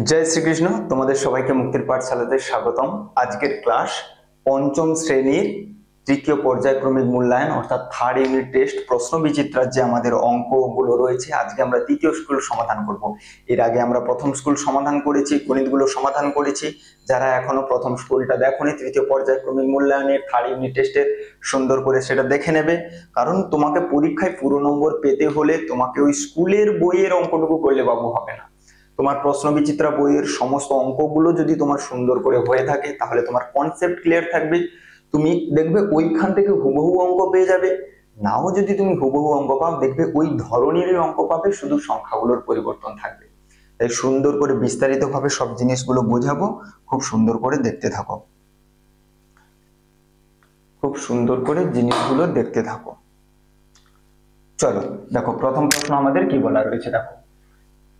জয় শ্রীকৃষ্ণ। তোমাদের সবাইকে মুক্তির পাঠশালাতে স্বাগতম। আজকের ক্লাস পঞ্চম শ্রেণীর তৃতীয় পর্যায়ক্রমিক মূল্যায়ন অর্থাৎ থার্ড ইউনিট টেস্ট প্রশ্ন বিচিত্রার যে আমাদের অঙ্কগুলো রয়েছে, আজকে আমরা তৃতীয় স্কুল সমাধান করব। এর আগে আমরা প্রথম স্কুল সমাধান করেছি, গণিতগুলো সমাধান করেছি। যারা এখনো প্রথম স্কুলটা দেখোনি, তৃতীয় পর্যায়ক্রমিক মূল্যায়নের থার্ড ইউনিট টেস্টের, সুন্দর করে সেটা দেখে নেবে। কারণ তোমাকে পরীক্ষায় পুরো নম্বর পেতে হলে তোমাকে ওই স্কুলের বইয়ের অঙ্কটুকু করলে বাবু হবে না। তোমার প্রশ্ন বিচিত্রা বইয়ের সমস্ত অঙ্কগুলো যদি তোমার সুন্দর করে হয়ে থাকে, তাহলে তোমার কনসেপ্ট ক্লিয়ার থাকবে। তুমি দেখবে ওইখান থেকে হুবহু অঙ্ক পেয়ে যাবে। নাও যদি তুমি হুবহু অঙ্ক পাও, দেখবে ওই ধরনেরই অঙ্ক পাবে, শুধু সংখ্যাগুলোর পরিবর্তন থাকবে। তাই সুন্দর করে বিস্তারিত ভাবে সব জিনিসগুলো বোঝাবো, খুব সুন্দর করে দেখতে থাকো। খুব সুন্দর করে জিনিসগুলো দেখতে থাকো। চলো দেখো, প্রথম প্রশ্ন আমাদের কি বলা রয়েছে দেখো।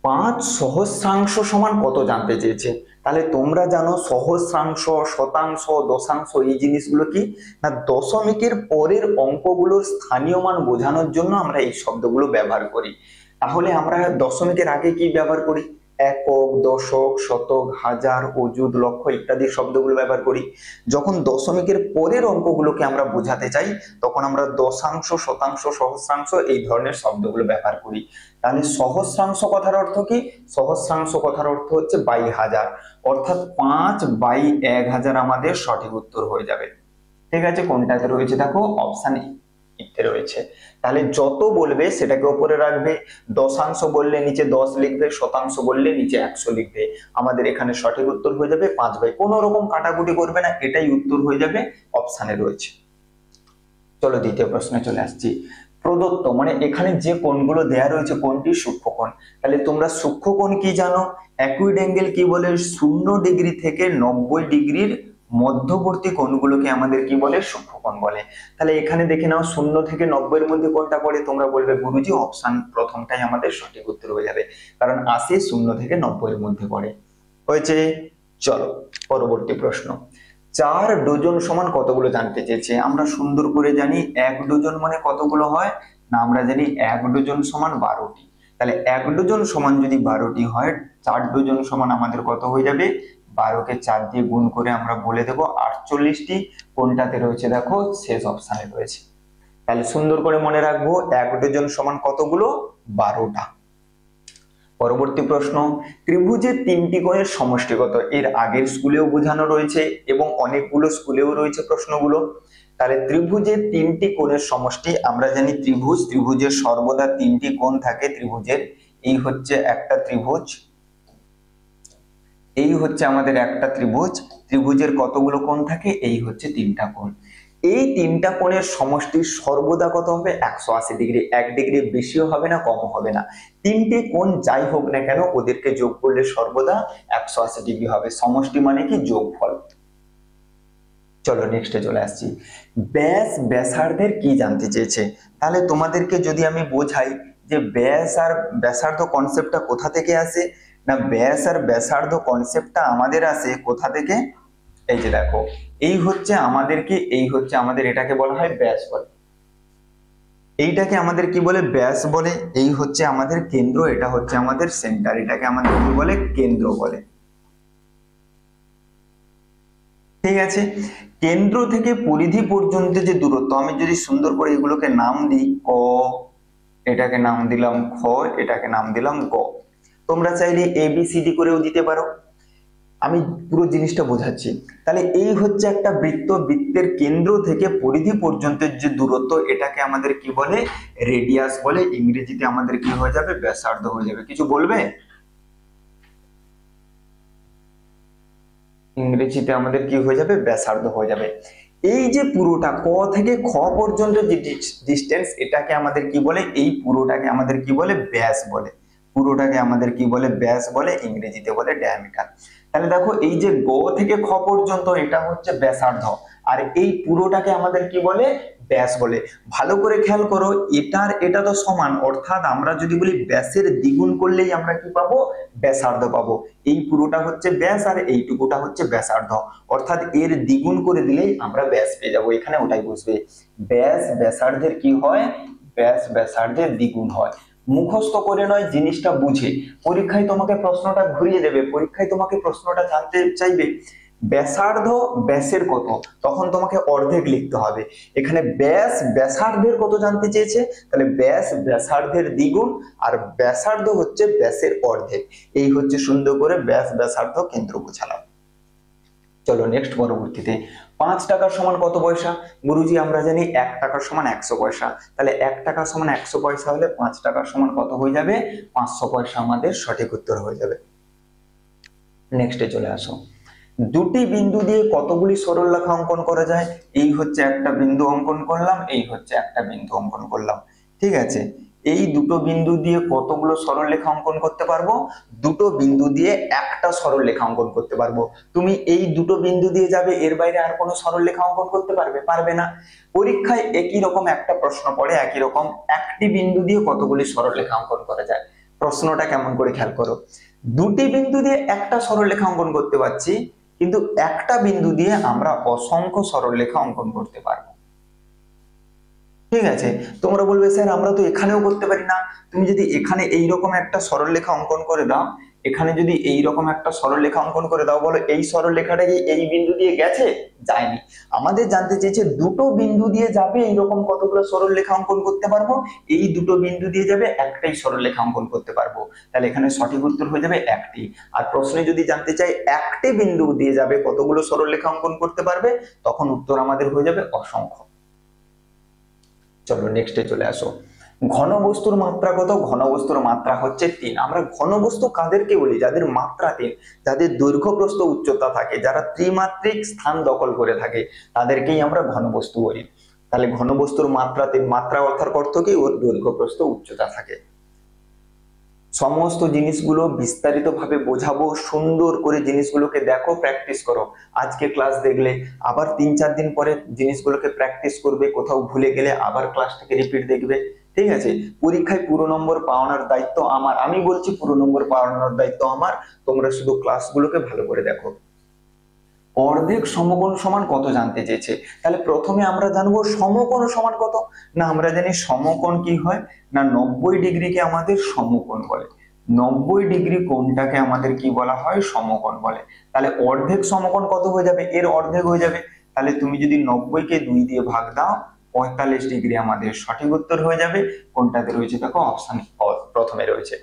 5 সহস্রাংশ সমান কত জানতে চেয়েছে। তাহলে তোমরা জানো সহস্রাংশ, শতাংশ, দশাংশ এই জিনিসগুলো কি না, দশমিকের পরের অঙ্কগুলোর স্থানীয় মান বোঝানোর জন্য আমরা এই শব্দগুলো ব্যবহার করি। তাহলে আমরা দশমিকের আগে কি ব্যবহার করি? একক, দশক, শতক, হাজার, অযুত, লক্ষ ইত্যাদি শব্দগুলো ব্যবহার করি। যখন দশমিকের পরের অঙ্কগুলোকে আমরা বোঝাতে চাই, তখন আমরা দশাংশ, শতাংশ, সহস্রাংশ এই ধরনের শব্দগুলো ব্যবহার করি। তাহলে সহস্রাংশ কথার অর্থ কি? সহস্রাংশ কথার অর্থ হচ্ছে 22,000, অর্থাৎ 5/1000 আমাদের সঠিক উত্তর হয়ে যাবে। ঠিক আছে, কোনটাতে রয়েছে দেখো, অপশন এতে রয়েছে। তাহলে যত বলবে সেটাকে উপরে রাখবে, দশাংশ বললে নিচে 10 লিখবে, শতাংশ বললে নিচে 100 লিখবে। আমাদের এখানে সঠিক উত্তর হয়ে যাবে 5/, কোনো রকম কাটাকুটি করবে না, এটাই উত্তর হয়ে যাবে, অপশনে রয়েছে। চলো দ্বিতীয় প্রশ্নে চলে আসছি। প্রদত্ত মানে এখানে যে কোণগুলো দেয়া রয়েছে, কোনটি সূক্ষ্মকোণ। তাহলে তোমরা সূক্ষ্মকোণ কি জানো? অ্যাকুইড অ্যাঙ্গেল কি বলে? 0 ডিগ্রি থেকে 90 ডিগ্রির মধ্যবর্তী কোণগুলোকে আমাদের কি বলে? সূক্ষ্মকোণ বলে। তাহলে এখানে দেখে নাও, 0 থেকে 90 এর মধ্যে কোনটা পড়ে? তোমরা বলবে গুরুজি অপশন প্রথমটাই আমাদের সঠিক উত্তর হয়ে যাবে, কারণ 80 0 থেকে 90 এর মধ্যে পড়ে। হয়েছে। চলো পরবর্তী প্রশ্ন। 4 ডজন সমান কতগুলো জানতে চেয়েছে। আমরা সুন্দর করে জানি 1 ডজন মানে কতগুলো হয় না, আমরা জানি 1 ডজন সমান 12টি। তাহলে 1 ডজন সমান যদি 12টি হয়, 4 ডজন সমান আমাদের কত হয়ে যাবে? 12কে 4 দিয়ে গুণ করে আমরা বলে দেব 48টি। কোনটাতে রয়েছে দেখো, শেষ অপশনে রয়েছে। তাহলে সুন্দর করে মনে রাখবো, 1 ডজন সমান কতগুলো? 12টা। পরবর্তী প্রশ্ন। ত্রিভুজের 3টি কোণের সমষ্টি কত? এর আগের স্কুলেও বোঝানো রয়েছে এবং অনেকগুলো স্কুলেও রয়েছে প্রশ্নগুলো। তাহলে ত্রিভুজের 3টি কোণের সমষ্টি আমরা জানি, ত্রিভুজের সর্বদা 3টি কোণ থাকে। ত্রিভুজের এই হচ্ছে একটা ত্রিভুজ, এই হচ্ছে আমাদের একটা ত্রিভুজ। ত্রিভুজের কতগুলো কোণ থাকে? এই হচ্ছে 3টা কোণ। এই 3টা কোণের সমষ্টি সর্বদা কত হবে? 180 ডিগ্রি। 1 ডিগ্রি বেশিও হবে না, কমও হবে না। 3টে কোণ যাই হোক না কেন, ওদেরকে যোগ করলে সর্বদা 180 ডিগ্রি হবে। সমষ্টি মানে কি? যোগফল। চলো নেক্সটে চলে আসছি। ব্যাস ব্যাসার্ধের কি জানতে চেয়েছে। তাহলে তোমাদেরকে যদি আমি বোঝাই যে ব্যাস আর ব্যাসার্ধ কনসেপ্টটা কোথা থেকে আসে, না ব্যাস আর ব্যাসার্ধ কনসেপ্টটা আমাদের আসে কোথা থেকে? এই যে দেখো, এই হচ্ছে আমাদের কি, এই হচ্ছে আমাদের, এটাকে বলা হয় ব্যাস বলে। এইটাকে আমাদের কি বলে? ব্যাস বলে। এই হচ্ছে আমাদের কেন্দ্র, এটা হচ্ছে আমাদের সেন্টার, এটাকে আমাদের কি বলে? কেন্দ্র বলে। ঠিক আছে, কেন্দ্র থেকে পরিধি পর্যন্ত যে দূরত্ব, আমি যদি সুন্দর করে এগুলোকে নাম দিই, ক, এটাকে নাম দিলাম খ, এটাকে নাম দিলাম গ। তোমরা চাইলে ABCD করেও দিতে পারো, আমি পুরো জিনিসটা বোঝাচ্ছি। তাহলে এই হচ্ছে একটা বৃত্ত, বৃত্তের কেন্দ্র থেকে পরিধি পর্যন্ত যে দূরত্ব, এটাকে আমাদের কি বলে? রেডিয়াস বলে। ইংরেজিতে আমাদের কি হয়ে যাবে? ব্যাসার্ধ হয়ে যাবে। কিছু বলবে? ইংরেজিতে আমাদের কি হয়ে যাবে? ব্যাসার্ধ হয়ে যাবে। এই যে পুরোটা ক থেকে খ পর্যন্ত যে ডিস্টেন্স, এটাকে আমাদের কি বলে? এই পুরোটাকে আমাদের কি বলে? ব্যাস বলে। পুরোটাকে আমাদের কি বলে? ব্যাস বলে। ইংরেজিতে বলে ডায়ামিটার। তাহলে দেখো, এই যে গ থেকে খ পর্যন্ত এটা হচ্ছে ব্যাসার্ধ, আর এই পুরোটাকে আমাদের কি বলে? ব্যাস বলে। ভালো করে খেয়াল করো, এটা তো সমান, অর্থাৎ আমরা যদি বলি ব্যাসের দ্বিগুণ করলেই আমরা কি পাবো? ব্যাসার্ধ পাবো। এই পুরোটা হচ্ছে ব্যাস আর এইটুকুটা হচ্ছে ব্যাসার্ধ, অর্থাৎ এর দ্বিগুণ করে দিলেই আমরা ব্যাস পেয়ে যাবো। এখানে ওটাই বুঝবে, ব্যাস ব্যাসার্ধের কি হয়? ব্যাস ব্যাসার্ধের দ্বিগুণ হয়। মুখস্থ করে নয়, জিনিসটা বুঝে। পরীক্ষায় তোমাকে প্রশ্নটা ঘুরিয়ে দেবে, পরীক্ষায় তোমাকে প্রশ্নটা জানতে চাইবে ব্যাসার্ধ ব্যাসের কত, তখন তোমাকে অর্ধেক লিখতে হবে। এখানে ব্যাস ব্যাসার্ধের কত জানতে চেয়েছে, তাহলে ব্যাস ব্যাসার্ধের দ্বিগুণ আর ব্যাসার্ধ হচ্ছে ব্যাসের অর্ধেক। এই হচ্ছে সুন্দর করে ব্যাস ব্যাসার্ধ কেন্দ্র বোঝালাম। চলো নেক্সট পরবর্তীতে 5 টাকার সমান কত পয়সা? গুরুজি আমরা জানি 1 টাকার সমান 100 পয়সা, তাহলে 1 টাকা সমান 100 পয়সা হলে 5 টাকার সমান কত হয়ে যাবে? 500 পয়সা আমাদের সঠিক উত্তর হয়ে যাবে। নেক্সটে চলে আসো। দুটি বিন্দু দিয়ে কতগুলি সরলরেখা অঙ্কন করা যায়? এই হচ্ছে একটা বিন্দু অঙ্কন করলাম, এই হচ্ছে একটা বিন্দু অঙ্কন করলাম, ঠিক আছে। এই দুটো বিন্দু দিয়ে কতগুলো সরলরেখা অঙ্কন করতে পারবো? দুটো বিন্দু দিয়ে একটা সরলরেখা অঙ্কন করতে পারবো। তুমি এই দুটো বিন্দু দিয়ে যাবে, এর বাইরে আর কোনো সরলরেখা অঙ্কন করতে পারবে? পারবে না। পরীক্ষায় একই রকম একটা প্রশ্ন পড়ে, একই রকম একটি বিন্দু দিয়ে কতগুলি সরলরেখা অঙ্কন করা যায়। প্রশ্নটা কেমন করে খেয়াল করো। দুটি বিন্দু দিয়ে একটা সরলরেখা অঙ্কন করতে পারছি, কিন্তু একটা বিন্দু দিয়ে আমরা অসংখ্য সরলরেখা অঙ্কন করতে পারবো, ঠিক আছে। তোমরা বলবে স্যার আমরা তো এখানেও করতে পারি না। তুমি যদি এখানে এইরকম একটা সরলরেখা অঙ্কন করে দাও, এখানে যদি এইরকম একটা সরলরেখা অঙ্কন করে দাও, বলো এই সরলরেখাটা কি এই বিন্দু দিয়ে গেছে? যায়নি। আমাদের জানতে চেয়েছে দুটো বিন্দু দিয়ে যাবে এইরকম কতগুলো সরলরেখা অঙ্কন করতে পারবো? এই দুটো বিন্দু দিয়ে যাবে একটাই সরলরেখা অঙ্কন করতে পারবো, তাহলে এখানে সঠিক উত্তর হয়ে যাবে একটি। আর প্রশ্নে যদি জানতে চাই একটি বিন্দু দিয়ে যাবে কতগুলো সরলরেখা অঙ্কন করতে পারবে, তখন উত্তর আমাদের হয়ে যাবে অসংখ্য। চলো নেক্সটে চলে আসো। ঘনবস্তুর মাত্রা কত? ঘনবস্তুর মাত্রা হচ্ছে 3। আমরা ঘনবস্তু কাদেরকে বলি? যাদের মাত্রা 3, যাদের দৈর্ঘ্য প্রস্থ উচ্চতা থাকে, যারা ত্রিমাত্রিক স্থান দখল করে থাকে, তাদেরকেই আমরা ঘনবস্তু বলি। তাহলে ঘনবস্তুর মাত্রা 3, মাত্রা অর্থ কি? ওর দৈর্ঘ্য প্রস্থ উচ্চতা থাকে। সমস্ত জিনিসগুলো বিস্তারিত ভাবে বোঝাবো, সুন্দর করে জিনিসগুলোকে দেখো, প্র্যাকটিস করো। আজকে ক্লাস দেখলে আবার 3-4 দিন পরে জিনিসগুলোকে প্র্যাকটিস করবে, কোথাও ভুলে গেলে আবার ক্লাসটাকে রিপিট দেখবে, ঠিক আছে। পরীক্ষায় পুরো নম্বর পাওয়ানোর দায়িত্ব আমার, আমি বলছি পুরো নম্বর পাওয়ানোর দায়িত্ব আমার। তোমরা শুধু ক্লাসগুলোকে ভালো করে দেখো। অর্ধেক সমকোণ সমান কত জানতে চেয়েছে, তাহলে প্রথমে আমরা জানবো সমকোণ সমান কত। না আমরা জানি সমকোণ কি হয়, না 90 ডিগ্রিকে আমাদের সমকোণ বলে। 90 ডিগ্রি কোণটাকে আমাদের কি বলা হয়? সমকোণ বলে। তাহলে অর্ধেক সমকোণ কত হয়ে যাবে? এর অর্ধেক হয়ে যাবে। তাহলে তুমি যদি 90 কে 2 দিয়ে ভাগ দাও, 45 ডিগ্রি আমাদের সঠিক উত্তর হয়ে যাবে। কোনটাতে রয়েছে দেখো, অপশন প্রথমে রয়েছে।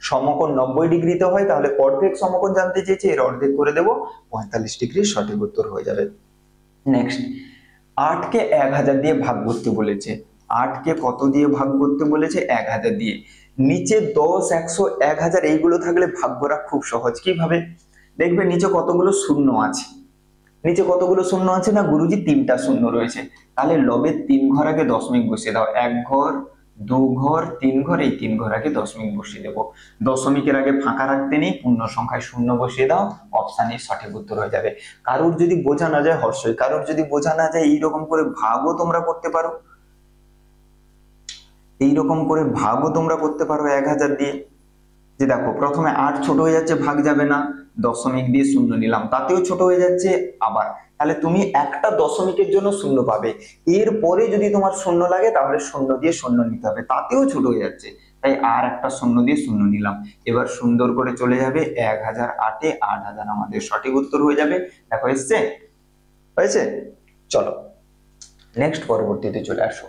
সমকোণ 90 ডিগ্রিতে হয়, তাহলে অর্ধেক সমকোণ জানতে চেয়েছে, এর অর্ধেক করে দেব, 45 ডিগ্রি সঠিক উত্তর হয়ে যাবে। নেক্সট, 8 কে 1000 দিয়ে ভাগ করতে বলেছে। 8 কে কত দিয়ে ভাগ করতে বলেছে? 1000 দিয়ে। নিচে 10, 100, 1000 এইগুলো থাকলে ভাগ করা খুব সহজ। কিভাবে? দেখবে নিচে কতগুলো শূন্য আছে। নিচে কতগুলো শূন্য আছে? না গুরুজি 3টা শূন্য রয়েছে। তাহলে লবের 3 ঘর আগে দশমিক বসিয়ে দাও। 1 ঘর, 2 ঘর, 3 ঘর, এই 3 ঘর আগে দশমিক বসিয়ে দেবো। দশমিকের আগে ফাঁকা রাখতে নেই, পূর্ণ সংখ্যায় শূন্য বসিয়ে দাও, অপশানে সঠিক উত্তর হয়ে যাবে। কারোর যদি বোঝা না যায় হর্ষই, কারোর যদি বোঝা না যায় এইরকম করে ভাগও তোমরা করতে পারো, এইরকম করে ভাগও তোমরা করতে পারো 1000 দিয়ে। যে দেখো প্রথমে 8 ছোট হয়ে যাচ্ছে, ভাগ যাবে না, দশমিক দিয়ে শূন্য নিলাম, তাতেও ছোট হয়ে যাচ্ছে আবার। তাহলে তুমি একটা দশমিকের জন্য শূন্য পাবে, এরপরে যদি তোমার শূন্য লাগে তাহলে শূন্য দিয়ে শূন্য নিতে হবে, তাতেও ছোট হয়ে যাচ্ছে, তাই আর একটা শূন্য দিয়ে শূন্য নিলাম। এবার সুন্দর করে চলে যাবে 1008 এ 8000 আমাদের সঠিক উত্তর হয়ে যাবে। দেখো এসছে, হয়েছে। চলো নেক্সট পরবর্তীতে চলে আসো।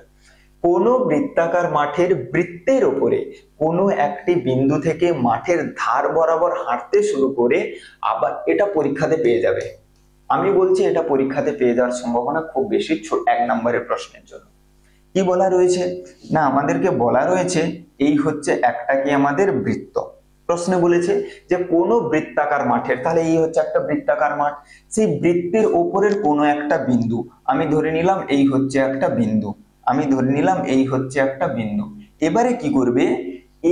কোন বৃত্তাকার মাঠের বৃত্তের উপরে কোনো একটি বিন্দু থেকে মাঠের ধার বরাবর হাঁটতে শুরু করে, আবার এটা পরীক্ষাতে পেয়ে যাবে। আমি বলছি এটা পরীক্ষাতে পেয়ে যাওয়ার সম্ভাবনা খুব বেশি 1 নম্বরের প্রশ্নের জন্য। কি বলা রয়েছে? না আমাদেরকে বলা রয়েছে এই হচ্ছে একটা কি আমাদের বৃত্ত। প্রশ্নে বলেছে যে কোন বৃত্তাকার মাঠের, তাহলে এই হচ্ছে একটা বৃত্তাকার মাঠ, সেই বৃত্তের উপরের কোনো একটা বিন্দু, আমি ধরে নিলাম এই হচ্ছে একটা বিন্দু, আমি ধরে নিলাম এই হচ্ছে একটা বিন্দু। এবারে কি করবে?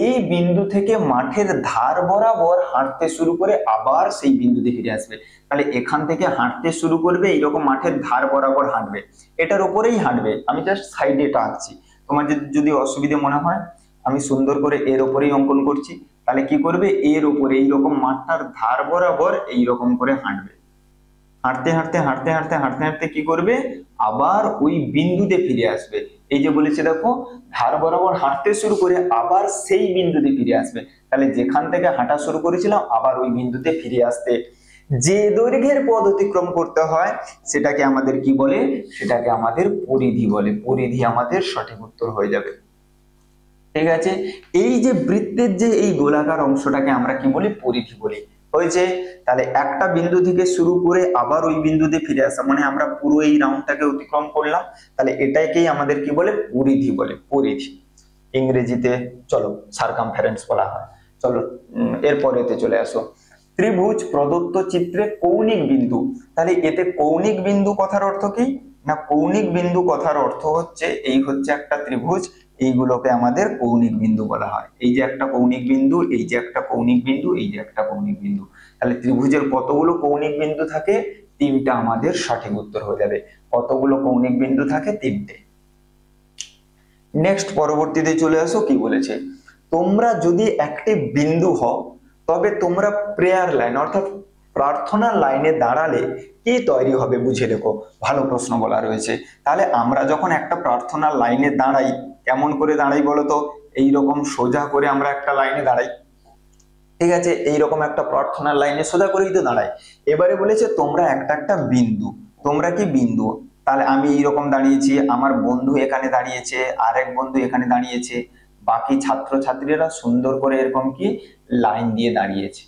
এই বিন্দু থেকে মাঠের ধার বরাবর হাঁটতে শুরু করে আবার সেই বিন্দুতে ফিরে আসবে। তাহলে এখান থেকে হাঁটতে শুরু করবে, এইরকম মাঠের ধার বরাবর হাঁটবে, এটার উপরেই হাঁটবে। আমি জাস্ট সাইডে এটা আঁকছি, তোমার যদি অসুবিধে মনে হয় আমি সুন্দর করে এর উপরেই অঙ্কন করছি। তাহলে কি করবে? এর উপরে এইরকম মাঠটার ধার বরাবর এইরকম করে হাঁটবে, হাঁটতে হাঁটতে হাঁটতে হাঁটতে হাঁটতে হাঁটতে কি করবে? আবার ওই বিন্দুতে ফিরে আসবে। এই যে বলেছে দেখো ধার বরাবর হাঁটতে শুরু করে আবার সেই বিন্দুতে ফিরে আসবে, তাহলে যেখান থেকে হাঁটা শুরু করেছিলাম আবার ওই বিন্দুতে ফিরে আসতে যে দৈর্ঘ্যের পথ অতিক্রম করতে হয় সেটাকে আমাদের কি বলে, সেটাকে আমাদের পরিধি বলে। পরিধি আমাদের সঠিক উত্তর হয়ে যাবে। ঠিক আছে, এই যে বৃত্তের যে এই গোলাকার অংশটাকে আমরা কি বলি, পরিধি বলি। হয়েছে, তাহলে একটা বিন্দু থেকে শুরু করে আবার ওই বিন্দুতে ফিরে আসা মানে আমরা পুরো এই রাউন্ডটাকে অতিক্রম করলাম, তাহলে এটাকেই আমাদের কি বলে, পরিধি বলে, পরিধি ইংরেজিতে চলো সারকামফারেন্স বলা হয়। চলো এরপরেতে চলে আসো, ত্রিভুজ প্রদত্ত চিত্রে কৌণিক বিন্দু। তাহলে এতে কৌণিক বিন্দু কথার অর্থ কি না, কৌণিক বিন্দু কথার অর্থ হচ্ছে এই হচ্ছে একটা ত্রিভুজ, এইগুলোকে আমাদের কৌণিক বিন্দু বলা হয়। এই যে একটা কৌণিক বিন্দু, এই যে একটা কৌণিক বিন্দু, এই যে একটা কৌণিক বিন্দু। তাহলে ত্রিভুজের কতগুলো কৌণিক বিন্দু থাকে, তিনটা আমাদের সঠিক উত্তর হয়ে যাবে। কতগুলো কৌণিক বিন্দু থাকে, তিনটে। নেক্সট পরবর্তীতে চলে আসো, কি বলেছে, তোমরা যদি একটি বিন্দু হও তবে তোমরা প্রেয়ার লাইন অর্থাৎ প্রার্থনার লাইনে দাঁড়ালে কি তৈরি হবে বুঝে লেখো। ভালো প্রশ্ন বলা রয়েছে। তাহলে আমরা যখন একটা প্রার্থনার লাইনে দাঁড়াই, কেমন করে দাঁড়াই বলতো, এইরকম সোজা করে আমরা একটা লাইনে দাঁড়াই। ঠিক আছে, এইরকম একটা প্রার্থনার লাইনে সোজা করেই তো দাঁড়াই। এবারে বলেছে তোমরা একটা একটা বিন্দু, তোমরা কি বিন্দু। তাহলে আমি এইরকম দাঁড়িয়েছি, আমার বন্ধু এখানে দাঁড়িয়েছে, আরেক বন্ধু এখানে দাঁড়িয়েছে, বাকি ছাত্রছাত্রীরা সুন্দর করে এরকম কি লাইন দিয়ে দাঁড়িয়েছে।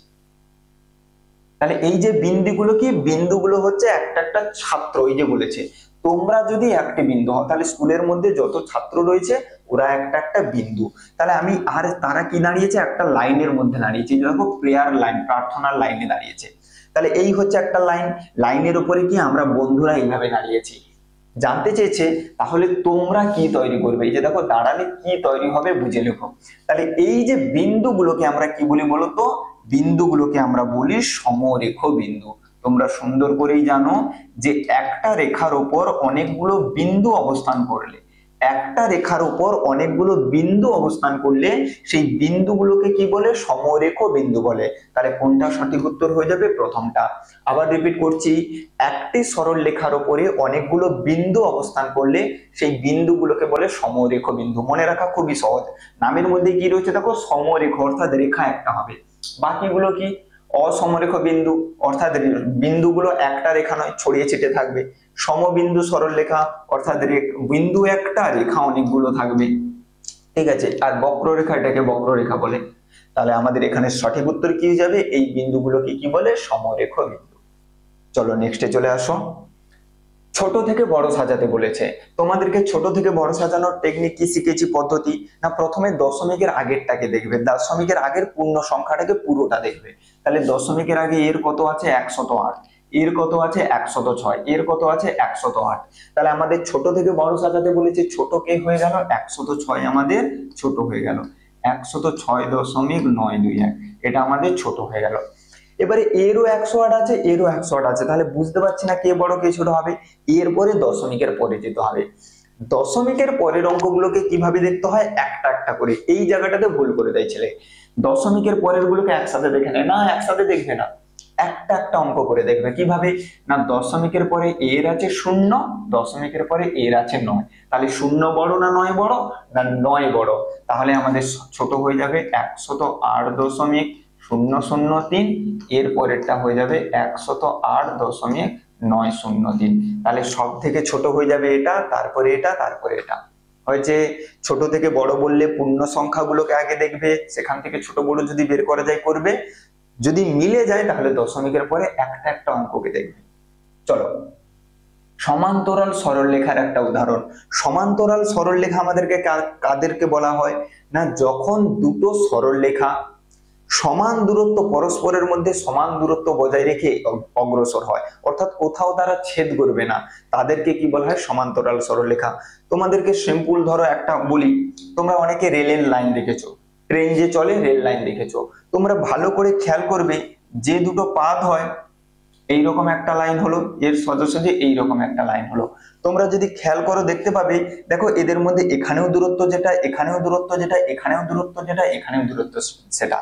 তাহলে এই যে বিন্দুগুলো কি, বিন্দুগুলো হচ্ছে একটা একটা ছাত্র। এই যে বলেছে তোমরা যদি একটি বিন্দু হও, তাহলে স্কুলের মধ্যে যত ছাত্র রয়েছে ওরা একটা একটা বিন্দু। তাহলে আমি আর তারা কি দাঁড়িয়েছে, একটা লাইনের মধ্যে দাঁড়িয়েছে, দেখো প্রেয়ার লাইন, প্রার্থনার লাইনে দাঁড়িয়েছে। তাহলে এই হচ্ছে একটা লাইন, লাইনের উপরে কি আমরা বন্ধুরা এইভাবে দাঁড়িয়েছি। জানতে চেয়েছে তাহলে তোমরা কি তৈরি করবে, এই যে দেখো দাঁড়ালে কি তৈরি হবে বুঝে লেখো। তাহলে এই যে বিন্দুগুলোকে আমরা কি বলি বলতো, বিন্দুগুলোকে আমরা বলি সমরেখ বিন্দু। তোমরা সুন্দর করেই জানো যে একটা রেখার উপর অনেকগুলো বিন্দু অবস্থান করলে, একটা রেখার উপর অনেকগুলো বিন্দু অবস্থান করলে সেই বিন্দুগুলোকে কি বলে, সমরেখ বিন্দু বলে। তাহলে কোনটা সঠিক উত্তর হয়ে যাবে, প্রথমটা। আবার রিপিট করছি, একটি সরল রেখার উপরে অনেকগুলো বিন্দু অবস্থান করলে সেই বিন্দুগুলোকে বলে সমরেখ বিন্দু। মনে রাখা খুবই সহজ, নামের মধ্যে কি রয়েছে দেখো, সমরেখ অর্থাৎ রেখা একটা হবে, বাকিগুলো কি অসমরেখ বিন্দু অর্থাৎ বিন্দুগুলো একটা রেখা নয়, ছড়িয়ে ছিটে থাকবে। সমবিন্দু সরল রেখা অর্থাৎ বিন্দু একটা, রেখা অনেকগুলো থাকবে। ঠিক আছে, আর বক্ররেখা, এটাকে বক্ররেখা বলে। তাহলে আমাদের এখানে সঠিক উত্তর কি হয়ে যাবে, এই বিন্দুগুলোকে কি বলে, সমরেখ বিন্দু। চলো নেক্সটে চলে আসো, ছোট থেকে বড় সাজাতে বলেছে। তোমাদেরকে ছোট থেকে বড় সাজানোর টেকনিক কি শিখেছি, পদ্ধতি না, প্রথমে দশমিকের আগেরটাকে দেখবে, দশমিকের আগের পূর্ণ সংখ্যাটাকে পুরোটা দেখবে। তাহলে দশমিকের আগে এর কত আছে, 108, এর কত আছে 106, এর কত আছে 108। তাহলে আমাদের ছোট থেকে বড় সাজাতে বলেছে, ছোট কে হয়ে গেল 106, আমাদের ছোট হয়ে গেল 106.921, এটা আমাদের ছোট হয়ে গেল। এবারে এরও 108 আছে, এরও 108 আছে, তাহলে বুঝতে পারছি না কে বড় কে ছোট হবে। এর পরে দশমিকের পরে যেতে হবে। দশমিকের পরের অঙ্কগুলোকে কিভাবে দেখতে হয়, একটা একটা করে। এই জায়গাটাতে ভুল করে দেয় ছেলে, দশমিকের পরের গুলোকে একসাথে দেখে নেয় না, একসাথে দেখবে না, একটা একটা অঙ্ক করে দেখবে। কিভাবে না, দশমিকের পরে এর আছে 0, দশমিকের পরে এর আছে 9, তাহলে 0 বড় না 9 বড়, না 9 বড়। তাহলে আমাদের ছোট হয়ে যাবে 108.003, এর পরেরটা হয়ে যাবে 108.903। তাহলে সব থেকে ছোট হয়ে যাবে এটা, তারপরে এটা, তারপরে এটা। হয়েছে, ছোট থেকে বড় বললে পূর্ণ সংখ্যাগুলোকে আগে দেখবে, সেখান থেকে ছোট বড় যদি বের করা যায় করবে, যদি মিলে যায় তাহলে দশমিকের পরে একটা একটা অঙ্ককে দেখবে। চলো, সমান্তরাল সরলরেখার একটা উদাহরণ। সমান্তরাল সরলরেখা আমাদেরকে কাদেরকে বলা হয় না, যখন দুটো সরলরেখা সমান দূরত্ব, পরস্পরের মধ্যে সমান দূরত্ব বজায় রেখে অগ্রসর হয়, অর্থাৎ কোথাও তারা ছেদ করবে না, তাদেরকে কি বলা হয়, সমান্তরাল সরলরেখা। তোমাদেরকে সিম্পল ধরো একটা বলি, তোমরা অনেকে রেলের লাইন দেখেছো, ট্রেন যে চলে রেল লাইন দেখেছো, তোমরা ভালো করে খেয়াল করবে যে দুটো পাত হয়, এইরকম একটা লাইন হলো, এর সোজাসুজি এইরকম একটা লাইন হলো। তোমরা যদি খেয়াল করো দেখতে পাবে, দেখো এদের মধ্যে এখানেও দূরত্ব যেটা, এখানেও দূরত্ব যেটা, এখানেও দূরত্ব যেটা, এখানেও দূরত্ব সেটা।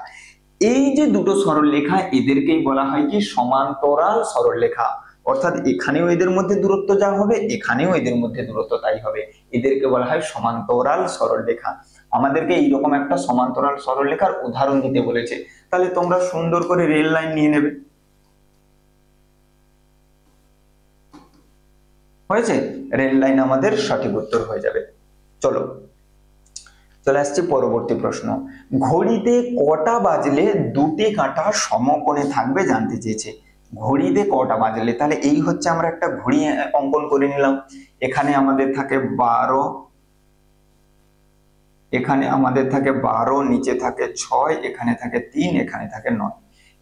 এই যে দুটো সরলরেখা, এদেরকেই বলা হয় কি, সমান্তরাল সরলরেখা। অর্থাৎ এখানেও এদের মধ্যে দূরত্ব যা হবে, এখানেও এদের মধ্যে দূরত্ব তাই হবে। এদেরকে বলা হয় সমান্তরাল সরলরেখা। আমাদেরকে এইরকম একটা সমান্তরাল সরলরেখার উদাহরণ দিতে বলেছে, তাহলে তোমরা সুন্দর করে রেল লাইন নিয়ে নেবে। হয়েছে, রেল লাইন আমাদের সঠিক উত্তর হয়ে যাবে। চলো চলে আসছে পরবর্তী প্রশ্ন। ঘড়িতে কটা বাজলে দুটি কাঁটা সমকোণে থাকবে জানতে চেয়েছে। ঘড়িতে কটা বাজলে, তাহলে এই হচ্ছে আমরা একটা ঘড়ি অঙ্কন করে নিলাম। এখানে আমাদের থাকে 12, এখানে আমাদের থাকে 12, নিচে থাকে 6, এখানে থাকে 3, এখানে থাকে 9।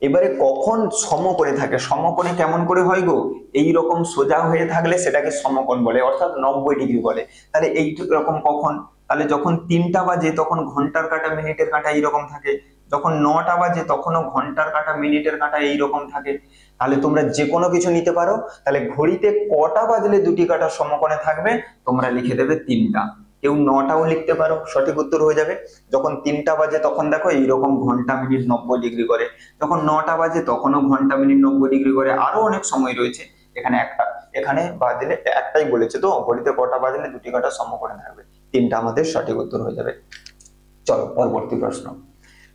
এবারে কখন সমকোণে থাকে, সমকোণে কেমন করে হয় গো? এই রকম সোজা হয়ে থাকলে সেটাকে সমকোণ বলে, অর্থাৎ 90 ডিগ্রি বলে। তাহলে এই রকম কখন? তাহলে যখন 3টা বাজে তখন ঘন্টার কাঁটা মিনিটের কাঁটা এইরকম থাকে, যখন 9টা বাজে তখনও ঘন্টার কাঁটা মিনিটের কাঁটা এইরকম থাকে। তাহলে তোমরা যে কোনো কিছু নিতে পারো। তাহলে ঘড়িতে কটা বাজলে দুটি কাঁটা সমকোণে থাকবে, তোমরা লিখে দেবে 3টা। কেউ 9টাও লিখতে পারো, সঠিক উত্তর হয়ে যাবে। যখন 3টা বাজে তখন দেখো এইরকম ঘন্টা মিনিট 90 ডিগ্রি করে, যখন 9টা বাজে তখনও ঘন্টা মিনিট 90 ডিগ্রি করে। আরো অনেক সময় রয়েছে, এখানে একটা, এখানে বাজলে একটাই বলেছে তো, ঘড়িতে কটা বাজলে দুটি কাঁটা সমকোণে থাকবে, 3টা আমাদের সঠিক উত্তর হয়ে যাবে। চলো পরবর্তী প্রশ্ন।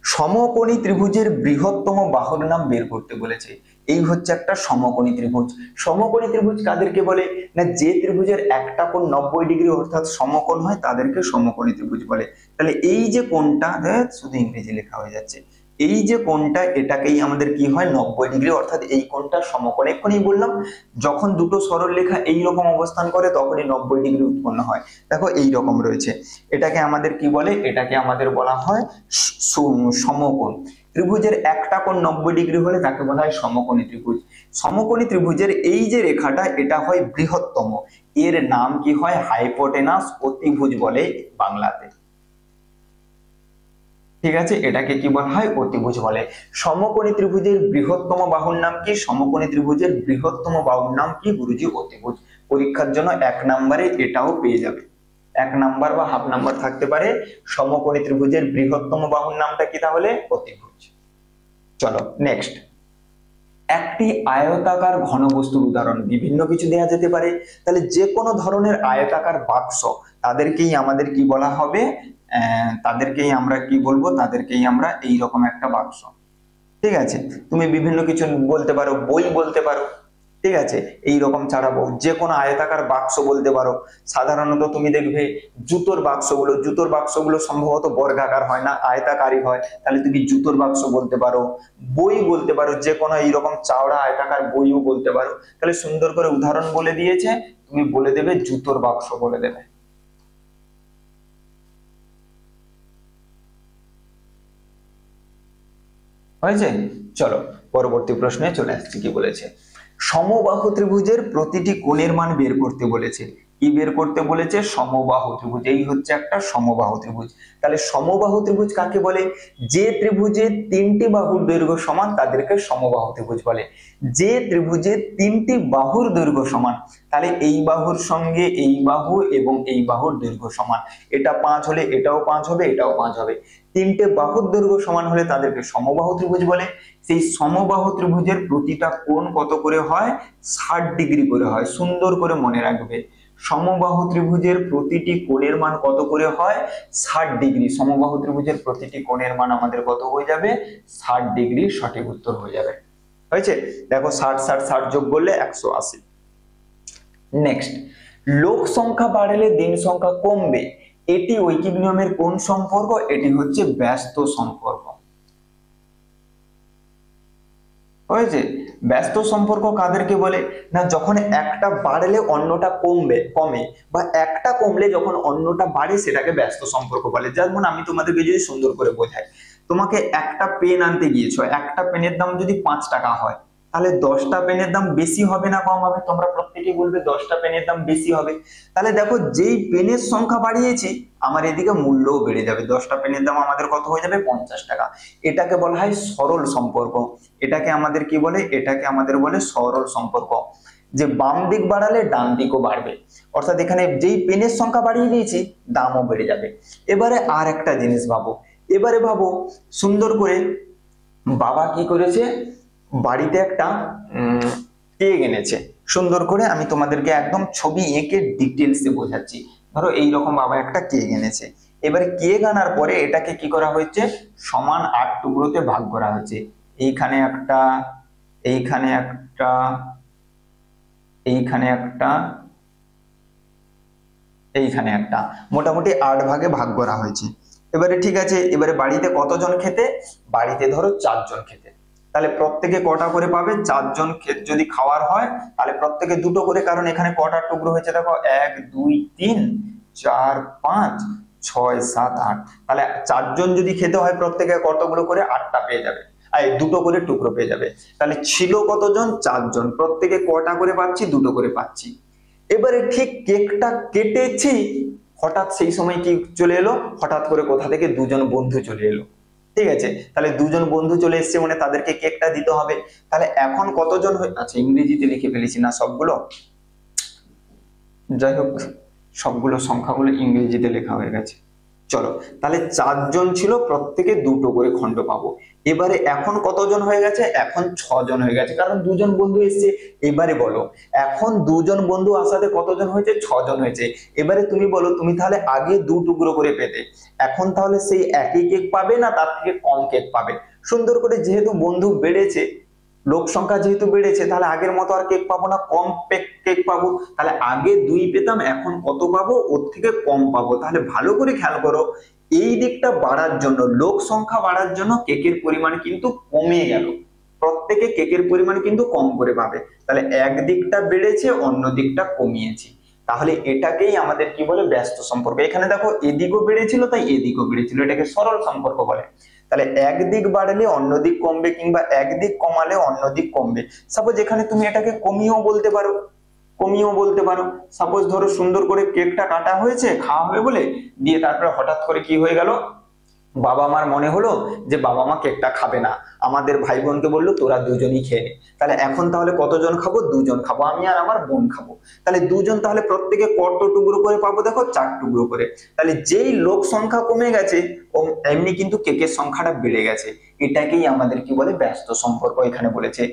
সমকোণী ত্রিভুজের বৃহত্তম বাহুর নাম বের করতে বলেছে। এই হচ্ছে একটা সমকোণী ত্রিভুজ। সমকোণী ত্রিভুজ কাদেরকে বলে? না, যে ত্রিভুজের একটা কোণ 90 ডিগ্রি অর্থাৎ সমকোণ হয় তাদেরকে সমকোণী ত্রিভুজ বলে। তাহলে এই যে কোণটা, শুধু ইংরেজি লেখা হয়ে যাচ্ছে, এই যে কোণটা এটাকেই আমাদের কি হয় 90 ডিগ্রি, অর্থাৎ এই কোণটা সমকোণ। এক্ষুনি বললাম যখন দুটো সরলরেখা এইরকম অবস্থান করে তখনই 90 ডিগ্রি উৎপন্ন হয়। দেখো এই রকম রয়েছে, এটাকে আমাদের কি বলে? এটাকে আমাদের বলা হয় সমকোণ। ত্রিভুজের একটা কোণ 90 ডিগ্রি হলে তাকে বলা হয় সমকোণী ত্রিভুজ। সমকোণী ত্রিভুজের এই যে রেখাটা এটা হয় বৃহত্তম, এর নাম কি হয়? হাইপোটেনাস অতিভুজ বলে বাংলাতে। ঠিক আছে, এটাকে কি বলা হয়? অতিভুজ বলে। সমকোণী ত্রিভুজের বৃহত্তম বাহুর নাম কি? সমকোণী ত্রিভুজের বৃহত্তম বাহুর নাম কি? গুরুজি অতিভুজ। পরীক্ষার জন্য 1 নম্বরে এটাও পেয়ে যাবে, 1 নাম্বার বা হাফ নাম্বার থাকতে পারে। সমকোণী ত্রিভুজের বৃহত্তম বাহুর নামটা কি তাহলে? অতিভুজ। চলো নেক্সট। একটি আয়তাকার ঘনবস্তুর উদাহরণ, বিভিন্ন কিছু দেওয়া যেতে পারে, তাহলে যে কোনো ধরনের আয়তাকার বাক্স তাদেরকেই আমাদের কি বলা হবে? তাদেরকেই আমরা কি বলবো? তাদেরকেই আমরা এইরকম একটা বাক্স। ঠিক আছে, তুমি বিভিন্ন কিছু বলতে পারো, বই বলতে পারো, ঠিক আছে, এইরকম ছাড়াবো যে কোনো আয়তাকার বাক্স বলতে পারো। সাধারণত তুমি দেখবে জুতোর বাক্সগুলো সম্ভবত বর্গাকার হয় না, আয়তাকারই হয়, তাহলে তুমি জুতোর বাক্স বলতে পারো। বই বলতে পারো, যে কোনো এইরকম চাওড়া আয়তাকার বইও বলতে পারো। তাহলে সুন্দর করে উদাহরণ বলে দিয়েছে, তুমি বলে দেবে জুতোর বাক্স বলে দেবে। হয়েছে? চলো পরবর্তী প্রশ্নে চলে আসছি, কি বলেছে? সমবাহু ত্রিভুজের প্রতিটি কোণের মান বের করতে বলেছে। কি বের করতে বলেছে? সমবাহু ত্রিভুজ। এই হচ্ছে একটা সমবাহু ত্রিভুজ। তাহলে সমবাহু ত্রিভুজ কাকে বলে? যে ত্রিভুজের 3টি বাহুর দৈর্ঘ্য সমান তাদেরকে সমবাহু ত্রিভুজ বলে। যে ত্রিভুজের 3টি বাহুর দৈর্ঘ্য সমান, তাহলে এই বাহুর সঙ্গে এই বাহু এবং এই বাহুর দৈর্ঘ্য সমান, এটা 5 হলে এটাও 5 হবে, এটাও 5 হবে। 3টে বাহুর দৈর্ঘ্য সমান হলে তাদেরকে সমবাহু ত্রিভুজ বলে। সেই সমবাহু ত্রিভুজের প্রতিটা কোণ কত করে হয়? 60 ডিগ্রি করে হয়। সুন্দর করে মনে রাখবে, সমবাহু ত্রিভুজের প্রতিটি কোণের মান কত করে হয়? 60 ডিগ্রি। সমবাহু ত্রিভুজের প্রতিটি কোণের মান আমাদের কত হয়ে যাবে? 60 ডিগ্রি। সঠিক উত্তর হয়ে যাবে। হয়েছে? দেখো 60 60 60 যোগ করলে 180। নেক্সট, লোক সংখ্যা বাড়লে দিন সংখ্যা কমবে, এটি ঐকিক নিয়মের কোন সম্পর্ক? এটি হচ্ছে ব্যস্ত সম্পর্ক। হয়েছে? ব্যস্ত সম্পর্ক কাদেরকে বলে? না, যখন একটা বাড়লে অন্যটা কমে, বা একটা কমলে যখন অন্যটা বাড়ে সেটাকে ব্যস্ত সম্পর্ক বলে। যেমন আমি তোমাদেরকে যদি সুন্দর করে বোঝাই, তোমাকে একটা পেন আনতে গিয়েছো, একটা পেনের দাম যদি 5 টাকা হয়, তাহলে 10টা পেনের দাম বেশি হবে না কম হবে? তোমরা প্রত্যেকেই বলবে 10টা পেনের দাম বেশি হবে। তাহলে দেখো যেই পেনের সংখ্যা বাড়িয়েছি আমার এদিকে মূল্যও বেড়ে যাবে, 10টা পেনের দাম আমাদের কত হয়ে যাবে? 50 টাকা। এটাকে বলা হয় সরল সম্পর্ক। এটাকে আমাদের কি বলে? এটাকে আমাদের বলে সরল সম্পর্ক। যে বাম দিক বাড়ালে ডান দিকও বাড়বে, অর্থাৎ এখানে যেই পেনের সংখ্যা বাড়িয়ে দিয়েছি দামও বেড়ে যাবে। এবারে আর একটা জিনিস ভাবো, এবারে ভাবো সুন্দর করে, বাবা কি করেছে? বাড়িতে একটা কেক এনেছে। সুন্দর করে আমি তোমাদেরকে একদম ছবি এঁকে ডিটেলসে বোঝাচ্ছি। ধরো এইরকম বাবা একটা কেক এনেছে, এবারে কেক আনার পরে এটাকে কি করা হয়েছে, সমান 8 টুকরোতে ভাগ করা হয়েছে। এইখানে একটা, এইখানে একটা, এইখানে একটা, এইখানে একটা, মোটামুটি 8 ভাগে ভাগ করা হয়েছে। এবারে ঠিক আছে, এবারে বাড়িতে কতজন খেতে, বাড়িতে ধরো 4 জন খেতে, তাহলে প্রত্যেকে কটা করে পাবে, 4 জন যদি খাওয়ার হয় তাহলে প্রত্যেকে দুটো করে, কারণ এখানে কটা টুকরো হয়েছে দেখো, 1 2 3 4 5 6 7 8, তাহলে 4 জন যদি খেতে হয় প্রত্যেকে কতগুলো করে, 8টা পেয়ে যাবে, এই দুটো করে টুকরো পেয়ে যাবে। তাহলে ছিল কতজন, 4 জন, প্রত্যেকে কটা করে পাচ্ছি, দুটো করে পাচ্ছি। এবারে ঠিক কেকটা কেটেছি, হঠাৎ সেই সময় কি চলে এলো, হঠাৎ করে কোথা থেকে 2 জন বন্ধু চলে এলো। ঠিক আছে, তাহলে 2 জন বন্ধু চলে এসেছে মানে তাদেরকে কেকটা দিতে হবে। তাহলে এখন কতজন, আচ্ছা ইংরেজিতে লিখে ফেলেছি না সবগুলো, যাই হোক সবগুলো সংখ্যাগুলো ইংরেজিতে লেখা হয়ে গেছে। চলো, তাহলে 4 জন ছিল, প্রত্যেকে দুটো করে খণ্ড পাবো। এবারে এখন কতজন হয়ে গেছে, এখন 6 জন হয়ে গেছে, কারণ 2 জন বন্ধু এসেছে। এবারে বলো, এখন 2 জন বন্ধু আসাতে কতজন হয়েছে, 6 জন হয়েছে। এবারে তুমি বলো, তুমি তাহলে আগে 2 টুকরো করে পেতে, এখন তাহলে সেই একই কেক পাবে না তার থেকে কম কেক পাবে। সুন্দর করে, যেহেতু বন্ধু বেড়েছে, লোক সংখ্যা যেহেতু বেড়েছে, তাহলে আগের মতো আর কেক পাবো না, কম কেক পাবো। তাহলে আগে 2 পেতাম, এখন কত পাবো, ওর থেকে কম পাবো। তাহলে ভালো করে খেয়াল করো, এই দিকটা বাড়ার জন্য, লোক সংখ্যা বাড়ার জন্য কেকের পরিমাণ কিন্তু কমে গেল, প্রত্যেকে কেকের পরিমাণ কিন্তু কম করে পাবে। তাহলে এক দিকটা বেড়েছে, অন্য দিকটা কমিয়েছি, তাহলে এটাকেই আমাদের কি বলে, ব্যস্ত সম্পর্ক। এখানে দেখো এদিকও বেড়েছিল তাই এদিকও বেড়েছিল, এটাকে সরল সম্পর্ক বলে। তাহলে একদিক বাড়লে অন্য দিক কমবে, কিংবা একদিক কমালে অন্য দিক কমবে। সাপোজ এখানে তুমি এটাকে কমিয়েও বলতে পারো, কমিয়েও বলতে পারো। সাপোজ ধরো সুন্দর করে কেকটা কাটা হয়েছে, খাওয়া হবে বলে, দিয়ে তারপরে হঠাৎ করে কি হয়ে গেল, বাবা মার মনে হলো যে বাবা মা কেকটা খাবে না, আমাদের ভাই বোনকে বললো তোরা দুজনই খেয়ে নে। তাহলে এখন তাহলে কতজন খাবো, 2 জন খাবো, আমি আর আমার বোন খাবো। তাহলে 2 জন, তাহলে প্রত্যেকে কত টুকরো করে পাবো, দেখো 4 টুকরো করে। তাহলে যেই লোক সংখ্যা কমে গেছে, এমনি কিন্তু কেকের সংখ্যাটা বেড়ে গেছে। এটাকেই আমাদের কি বলে, ব্যস্ত সম্পর্ক। এখানে বলেছে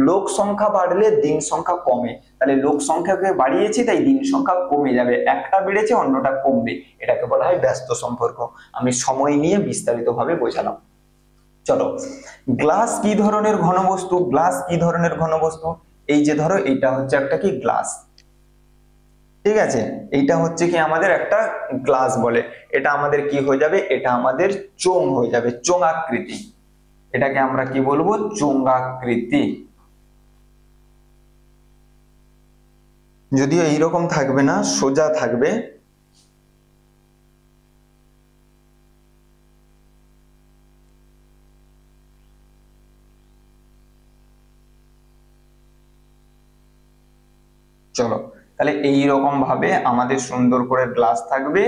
লোক সংখ্যা বাড়লে দিন সংখ্যা কমে, তাহলে লোক সংখ্যাকে বাড়িয়েছি তাই দিন সংখ্যা কমে যাবে, একটা বেড়েছে অন্যটা কমবে, এটাকে বলা হয় ব্যস্ত সম্পর্ক। আমি সময় নিয়ে বিস্তারিত ভাবে বোঝালাম। চলো, গ্লাস কি ধরনের ঘনবস্তু, গ্লাস কি ধরনের ঘনবস্তু, এই যে ধরো এটা হচ্ছে একটা কি গ্লাস, ঠিক আছে, এইটা হচ্ছে কি আমাদের একটা গ্লাস বলে, এটা আমাদের কি হয়ে যাবে, এটা আমাদের চোঙ হয়ে যাবে, চোঙাকৃতি, এটাকে আমরা কি বলবো, চোঙাকৃতি। যদিও এইরকম থাকবে না, সোজা থাকবে। চলো, তাহলে এইরকম ভাবে আমাদের সুন্দর করে গ্লাস থাকবে।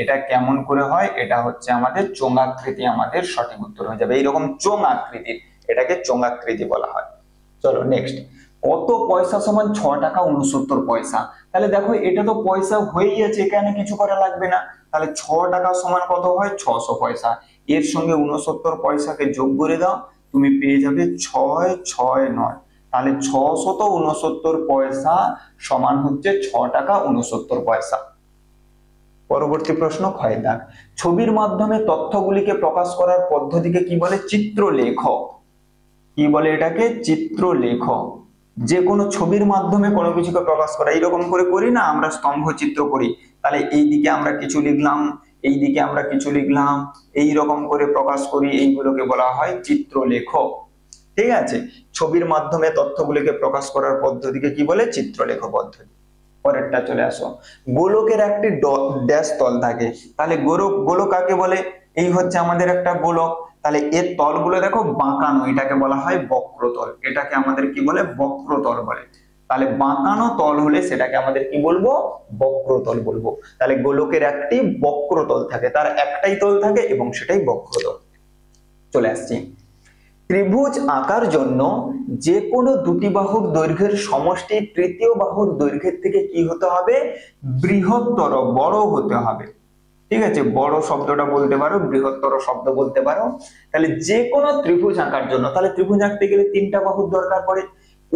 এটা কেমন করে হয়, এটা হচ্ছে আমাদের চোঙাকৃতি, আমাদের সঠিক উত্তর হয়ে যাবে এইরকম চোঙাকৃতির, এটাকে চোঙাকৃতি বলা হয়। চলো নেক্সট, কত পয়সা সমান 6 টাকা 69 পয়সা। তাহলে দেখো এটা তো পয়সা হয়েই আছে, এখানে কিছু করা লাগবে না। তাহলে 6 টাকা সমান কত হয়, 600 পয়সা। এর সঙ্গে 69 পয়সাকে যোগ করে দাও, তুমি পেয়ে যাবে 669। তাহলে 669 পয়সা সমান হচ্ছে 6 টাকা 69 পয়সা। পরবর্তী প্রশ্ন, ক্ষয় দাগ। ছবির মাধ্যমে তথ্যগুলিকে প্রকাশ করার পদ্ধতিকে কি বলে, চিত্রলেখ। কি বলে এটাকে, চিত্রলেখ। যে কোনো ছবির মাধ্যমে কোনো কিছুকে প্রকাশ করা, এইরকম করে করি না আমরা, স্তম্ভ চিত্র করি, তাহলে এই দিকে আমরা কিছু লিখলাম, এই দিকে আমরা কিছু লিখলাম, এই রকম করে প্রকাশ করি, এইগুলোকে বলা হয় চিত্রলেখ। ঠিক আছে, ছবির মাধ্যমে তথ্যগুলিকে প্রকাশ করার পদ্ধতিকে কি বলে, চিত্রলেখ পদ্ধতি। পরেরটা চলে আসো, গোলকের একটি ড্যাশ তল থাকে, তাহলে গোলক কাকে বলে, এই হচ্ছে আমাদের একটা গোলক, তাহলে এর তলগুলো দেখো বাঁকানো, এটাকে বলা হয় বক্রতল, এটাকে আমাদের কি বলে, বক্রতল বলে। তাহলে বাঁকানো তল হলে সেটাকে আমাদের কি বলবো, বক্রতল বলবো। তাহলে গোলকের একটি বক্রতল থাকে, তার একটাই তল থাকে এবং সেটাই বক্রতল। চলে আসছি, ত্রিভুজ আঁকার জন্য যে কোনো দুটি বাহুর দৈর্ঘ্যের সমষ্টি তৃতীয় বাহুর দৈর্ঘ্যের থেকে কি হতে হবে, বৃহত্তর, বড় হতে হবে। ঠিক আছে, বড় শব্দটা বলতে পারো, বৃহত্তর শব্দ বলতে পারো। তাহলে যে কোনো ত্রিভুজ আঁকার জন্য, তাহলে ত্রিভুজ আঁকতে গেলে 3টা বাহুর দরকার পড়ে,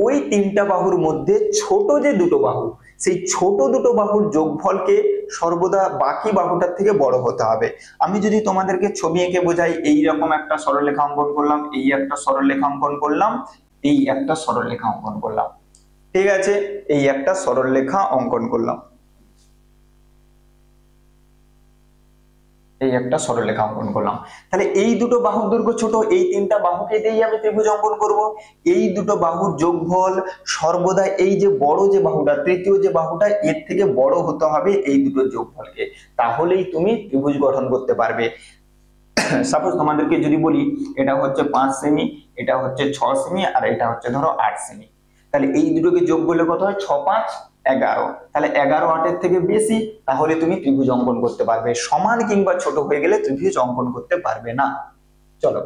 ওই তিনটা বাহুর মধ্যে ছোট যে দুটো বাহু, সেই ছোট দুটো বাহুর যোগফলকে সর্বদা বাকি বাহুটার থেকে বড় হতে হবে। আমি যদি তোমাদেরকে ছবি এঁকে বোঝাই, এইরকম একটা সরলরেখা অঙ্কন করলাম, এই একটা সরলরেখা অঙ্কন করলাম, এই একটা সরলরেখা অঙ্কন করলাম, ঠিক আছে, এই একটা সরলরেখা অঙ্কন করলাম, এই একটা সরলরেখা অঙ্কন করলাম। তাহলে এই দুটো বাহুর দৈর্ঘ্য ছোট, এই তিনটা বাহুকে দিয়েই আমি ত্রিভুজ অঙ্কন করব। এই দুটো বাহুর যোগফল সর্বদা এই যে বড় যে বাহুটা, তৃতীয় যে বাহুটা, এর থেকে বড় হতে হবে এই দুটো যোগফলকে, তাহলেই তুমি ত্রিভুজ গঠন করতে পারবে। সাপোজ তোমাদেরকে যদি বলি এটা হচ্ছে 5 সেমি, এটা হচ্ছে 6 সেমি, আর এটা হচ্ছে ধরো 8 সেমি, তাহলে এই দুটোকে যোগ করলে কত হয়? 6 5 11। তাহলে 11 8 থেকে বেশি, তাহলে তুমি ত্রিভুজ অঙ্কন করতে পারবে। সমান কিংবা ছোট হয়ে গেলে ত্রিভুজ অঙ্কন করতে পারবে না। চলো,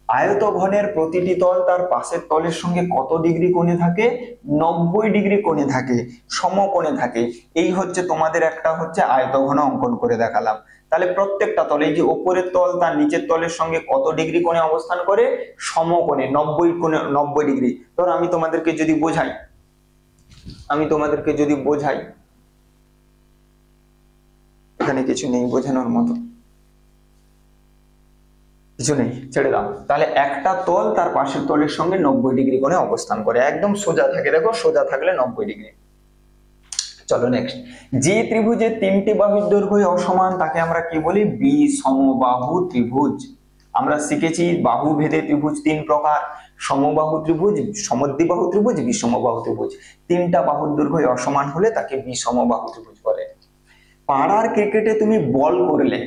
আয়তঘনের প্রতিটি তল তার পাশের তলের সঙ্গে কত ডিগ্রি কোণে থাকে? 90 ডিগ্রি কোণে থাকে, সমকোণে থাকে। এই হচ্ছে তোমাদের একটা হচ্ছে আয়তঘন অঙ্কন করে দেখালাম। তাহলে প্রত্যেকটা তল, এই যে উপরের তল তার নিচের তলের সঙ্গে কত ডিগ্রি কোণে অবস্থান করে? সমকোণে, 90 কোণে, 90 ডিগ্রি। ধরো আমি তোমাদেরকে যদি বোঝাই, এখানে কিছু নেই বোঝানোর মতো, কিছু নেই, ছেড়ে দাও। তাহলে একটা তল তার পাশের তলের সঙ্গে 90 ডিগ্রি কোণে অবস্থান করে, একদম সোজা থাকে, দেখো সোজা থাকলে 90 ডিগ্রি। চলো নেক্সট, যে ত্রিভুজের তিনটি বাহুর দৈর্ঘ্য অসমান তাকে আমরা কি বলি? বিষমবাহু ত্রিভুজ। আমরা শিখেছি বাহু ভেদে ত্রিভুজ তিন প্রকার: সমবাহু ত্রিভুজ, সমদ্বিবাহু ত্রিভুজ, বিষমবাহু ত্রিভুজ। তিনটা বাহুর দৈর্ঘ্য অসমান হলে তাকে বিষমবাহু ত্রিভুজ বলে। পাড়ার ক্রিকেটে তুমি বল করলে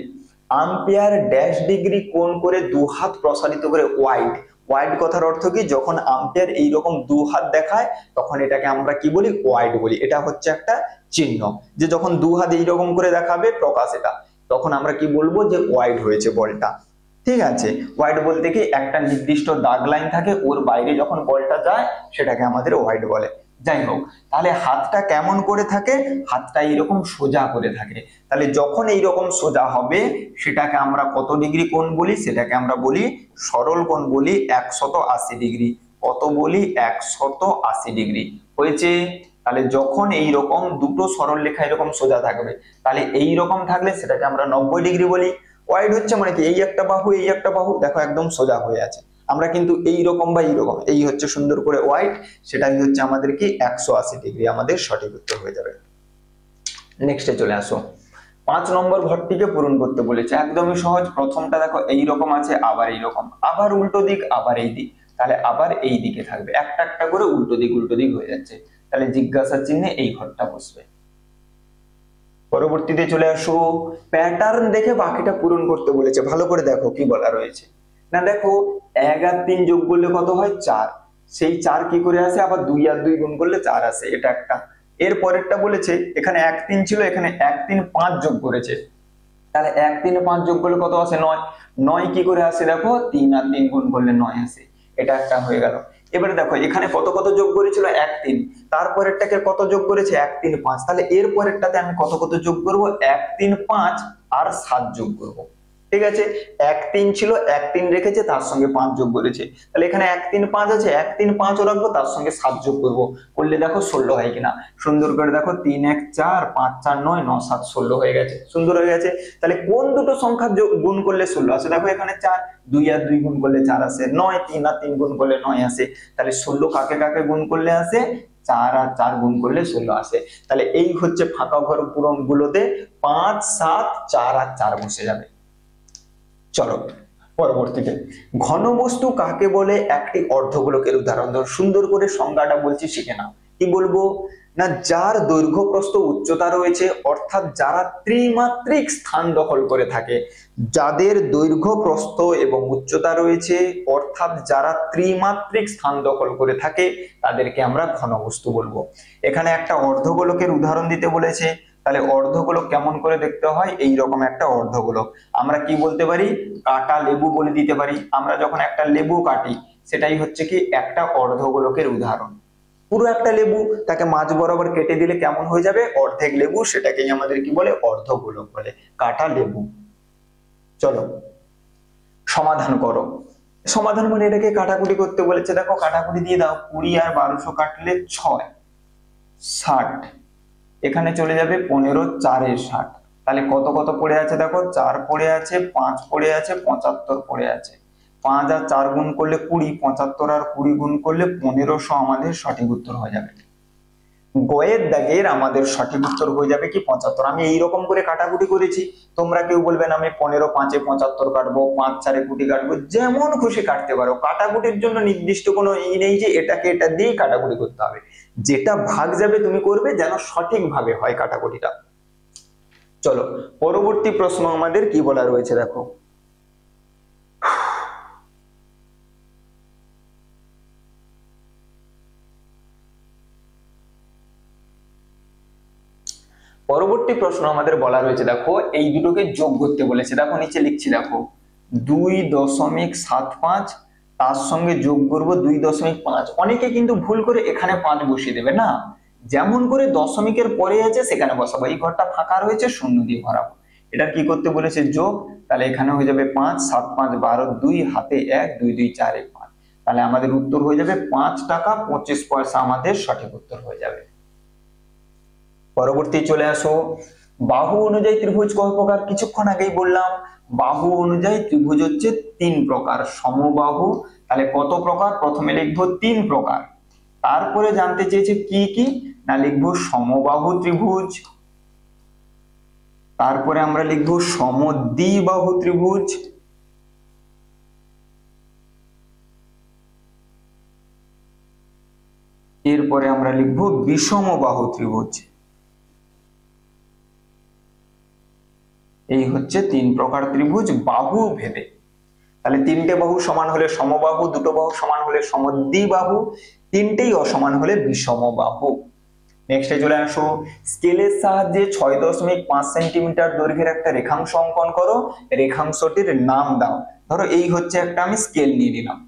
আম্পায়ার ড্যাশ ডিগ্রি কোণ করে দু হাত প্রসারিত করে ওয়াইড। ওয়াইড কথার অর্থ কি? যখন আম্পায়ার এইরকম দু হাত দেখায় তখন এটাকে আমরা কি বলি? ওয়াইড বলি। এটা হচ্ছে একটা চিহ্ন যে যখন দু হাত এইরকম করে দেখাবে প্রকাশ, এটা তখন আমরা কি বলবো? যে ওয়াইড হয়েছে বলটা। ঠিক আছে, ওয়াইড বলতে কি একটা নির্দিষ্ট দাগ লাইন থাকে, ওর বাইরে যখন বলটা যায় সেটাকে আমাদের ওয়াইড বলে। যাই হোক, তাহলে হাতটা কেমন করে থাকে? হাতটা এইরকম সোজা করে থাকে। তাহলে যখন এইরকম সোজা হবে সেটাকে আমরা কত ডিগ্রি কোণ বলি? সেটাকে আমরা বলি সরল কোণ বলি 180 ডিগ্রি। কত বলি? 180 ডিগ্রি। হয়েছে? তাহলে যখন এইরকম দুটো সরল রেখা এরকম সোজা থাকবে, তাহলে এইরকম থাকলে সেটাকে আমরা 90 ডিগ্রি বলি। ওয়াইড হচ্ছে মানে কি? এই একটা বাহু, এই একটা বাহু, দেখো একদম সোজা হয়ে আছে। আমরা কিন্তু এইরকম বা এইরকম, এই হচ্ছে সুন্দর করে ওয়াইড, সেটাই হচ্ছে আমাদের কি 180 ডিগ্রি, আমাদের সঠিক উত্তর হয়ে যাবে। নেক্সটে চলে আসো, 5 নম্বর ঘরটিকে পূরণ করতে বলেছে। একদমই সহজ। প্রথমটা দেখো এইরকম আছে, আবার এইরকম, আবার উল্টো দিক, আবার এই দিক, তাহলে আবার এই দিকে থাকবে, একটা একটা করে উল্টো দিক হয়ে যাচ্ছে। তাহলে জিজ্ঞাসা চিহ্নে এই ঘরটা বসবে। পরবর্তীতে চলে আসো, প্যাটার্ন দেখে বাকিটা পূরণ করতে বলেছে। ভালো করে দেখো কি বলা রয়েছে। না দেখো, 1 আর 3 যোগ করলে কত হয়? 4। সেই 4 কি করে আসে? আবার 2 আর 2 গুণ করলে 4 আসে, এটা একটা। এর পরেরটা বলেছে এখানে 1 3 ছিল, এখানে 1 3 5 যোগ করেছে, তাহলে 1 3 5 যোগ করলে কত আসে? 9। 9 কি করে আসে? দেখো 3 আর 3 গুণ করলে 9 আসে, এটা একটা হয়ে গেল। এবারে দেখো এখানে কত কত যোগ করেছিল? 1 3। তারপরেরটাকে কত যোগ করেছে? 1 3 5। তাহলে এর পরেরটাতে আমি কত কত যোগ করব? 1 3 5 আর 7 যোগ করব। ঠিক আছে, 1 3 ছিল, 1 3 রেখেছে, তার সঙ্গে 5 যোগ করেছে। তাহলে এখানে 1 3 5 আছে, 1 3 5 ও রাখবো, তার সঙ্গে 7 যোগ করব। করলে দেখো 16 হয় কিনা। সুন্দর করে দেখো, 3 1 4 5 4 9 9 7 16 হয়ে গেছে, সুন্দর হয়ে গেছে। তাহলে কোন দুটো সংখ্যা গুণ করলে 16 আসে? দেখো এখানে 4, 2 আর 2 গুণ করলে 4 আসে, 9 3 আর 3 গুণ করলে 9 আসে। তাহলে 16 কাকে কাকে গুণ করলে আসে? 4 আর 4 গুণ করলে 16 আসে। তাহলে এই হচ্ছে ফাঁকা ঘর পূরণ গুলোতে 5 7 4 আর 4 বসে যাবে। চলো পরবর্তীতে, ঘনবস্তু কাকে বলে? একটি অর্ধগোলকের উদাহরণ দাও। সুন্দর করে সংজ্ঞাটা বলছি, শিখে নাও। কি বলবো? না, যার দৈর্ঘ্য প্রস্থ উচ্চতা রয়েছে, অর্থাৎ যারা ত্রিমাত্রিক স্থান দখল করে থাকে। যাদের দৈর্ঘ্য প্রস্থ এবং উচ্চতা রয়েছে, অর্থাৎ যারা ত্রিমাত্রিক স্থান দখল করে থাকে, তাদেরকে আমরা ঘনবস্তু বলবো। এখানে একটা অর্ধগোলকের উদাহরণ দিতে বলেছে। তাহলে অর্ধগোলক কেমন করে দেখতে হয়? এই রকম একটা অর্ধগোলক আমরা কি বলতে পারি? কাটা লেবু বলে দিতে পারি। আমরা যখন একটা লেবু কাটি, সেটাই হচ্ছে কি একটা অর্ধগোলকের উদাহরণ। পুরো একটা লেবু, তাকে মাঝ বরাবর কেটে দিলে কেমন হয়ে যাবে? অর্ধেক লেবু। সেটাকেই আমাদের কি বলে? অর্ধগোলক বলে, কাটা লেবু। চলো সমাধান করো। সমাধান মানে এটাকে কাটাকুটি করতে বলেছে। দেখো কাটাকুটি দিয়ে দাও, 20 আর 1200 কাটলে 6, 60, এখানে চলে যাবে 15, 4 এ 60, তাহলে কত কত পড়ে আছে দেখো, 4 পড়ে আছে, 5 পড়ে আছে, 75 পড়ে আছে। 5 আর 4 গুণ করলে 20, 75 আর 20 গুণ করলে 1500 আমাদের সঠিক উত্তর হয়ে যাবে। গয়ের দাগের আমাদের সঠিক উত্তর হয়ে যাবে কি 75। আমি এইরকম করে কাটাকুটি করেছি, তোমরা কেউ বলবে না আমি 15 5 এ 75 কাটবো, 5 4 এ 20 কাটবো, যেমন খুশি কাটতে পারো। কাটাকুটির জন্য নির্দিষ্ট কোনো ই নেই যে এটাকে এটা দিয়ে কাটাকুটি করতে হবে, যেটা ভাগ যাবে তুমি করবে যেন সঠিক ভাবে হয় কাটাকুটিটা। চলো পরবর্তী প্রশ্ন আমাদের কি বলা রয়েছে দেখো। পরবর্তী প্রশ্ন আমাদের বলা রয়েছে দেখো, এই দুটোকে যোগ করতে বলেছে। দেখো নিচে লিখছি দেখো, 2.75 তার সঙ্গে যোগ করবো 2.5। অনেকে কিন্তু ভুল করে এখানে 5 বসিয়ে দেবে না, যেমন করে দশমিকের পরে আছে সেখানে বসাবো। এই ঘরটা ফাঁকা রয়েছে, শূন্য দিয়ে ভরাবো। এটা কি করতে বলেছে যোগ, তাহলে এখানে হয়ে যাবে 5, 7 5 12, 2 হাতে 1, 2 2 4 1 5, তাহলে আমাদের উত্তর হয়ে যাবে 5 টাকা 25 পয়সা আমাদের সঠিক উত্তর হয়ে যাবে। পরবর্তী চলে আসো, বাহু অনুযায়ী ত্রিভুজ কয় প্রকার? কিছুক্ষণ আগেই বললাম, বাহু অনুযায়ী ত্রিভুজ হচ্ছে 3 প্রকার। সমবাহু, তাহলে কত প্রকার? প্রথমে লিখবো 3 প্রকার, তারপরে জানতে চেয়েছে কি কি, না লিখবো সমবাহু ত্রিভুজ, তারপরে আমরা লিখবো সমদ্বিবাহু ত্রিভুজ, এরপরে আমরা লিখবো বিষমবাহু ত্রিভুজ। এই হচ্ছে 3 প্রকার ত্রিভুজ বাহু ভেদে। তাহলে 3টে বাহু সমান হলে সমবাহু, 2টো বাহু সমান হলে সমদ্বিবাহু, 3টেই অসমান হলে বিষমবাহু। নেক্সটে চলে আসো, স্কেলের সাহায্যে 6.5 সেন্টিমিটার দৈর্ঘ্যের একটা রেখাংশ অঙ্কন করো, রেখাংশটির নাম দাও। ধরো এই হচ্ছে একটা আমি স্কেল নিয়ে নিলাম,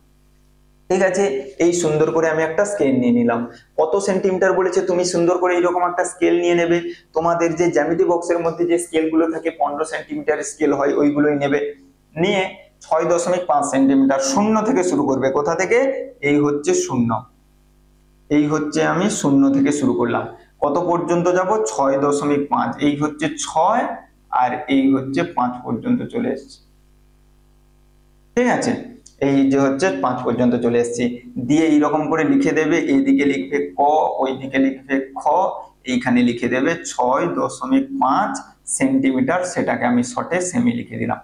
ঠিক আছে, এই সুন্দর করে আমি একটা স্কেল নিয়ে নিলাম। কত সেন্টিমিটার বলেছে, তুমি সুন্দর করে এইরকম একটা স্কেল নিয়ে নেবে। তোমাদের যে জ্যামিতি বক্সের মধ্যে যে স্কেল গুলো থাকে 15 সেন্টিমিটার স্কেল হয়, ওইগুলোই নেবে। নিয়ে 6.5 সেন্টিমিটার শূন্য থেকে শুরু করবে। কোথা থেকে? এই হচ্ছে শূন্য, এই হচ্ছে আমি শূন্য থেকে শুরু করলাম। কত পর্যন্ত যাব? 6.5। এই হচ্ছে 6 আর এই হচ্ছে 5 পর্যন্ত চলে এসেছে, ঠিক আছে, এই যে হচ্ছে 5 পর্যন্ত চলে এসেছি। দিয়ে এইরকম করে লিখে দেবে, এইদিকে লিখবে ক, ওইদিকে লিখবে খ, এইখানে লিখে দেবে 6.5 সেন্টিমিটার, সেটাকে আমি শর্টে সেমি লিখে দিলাম।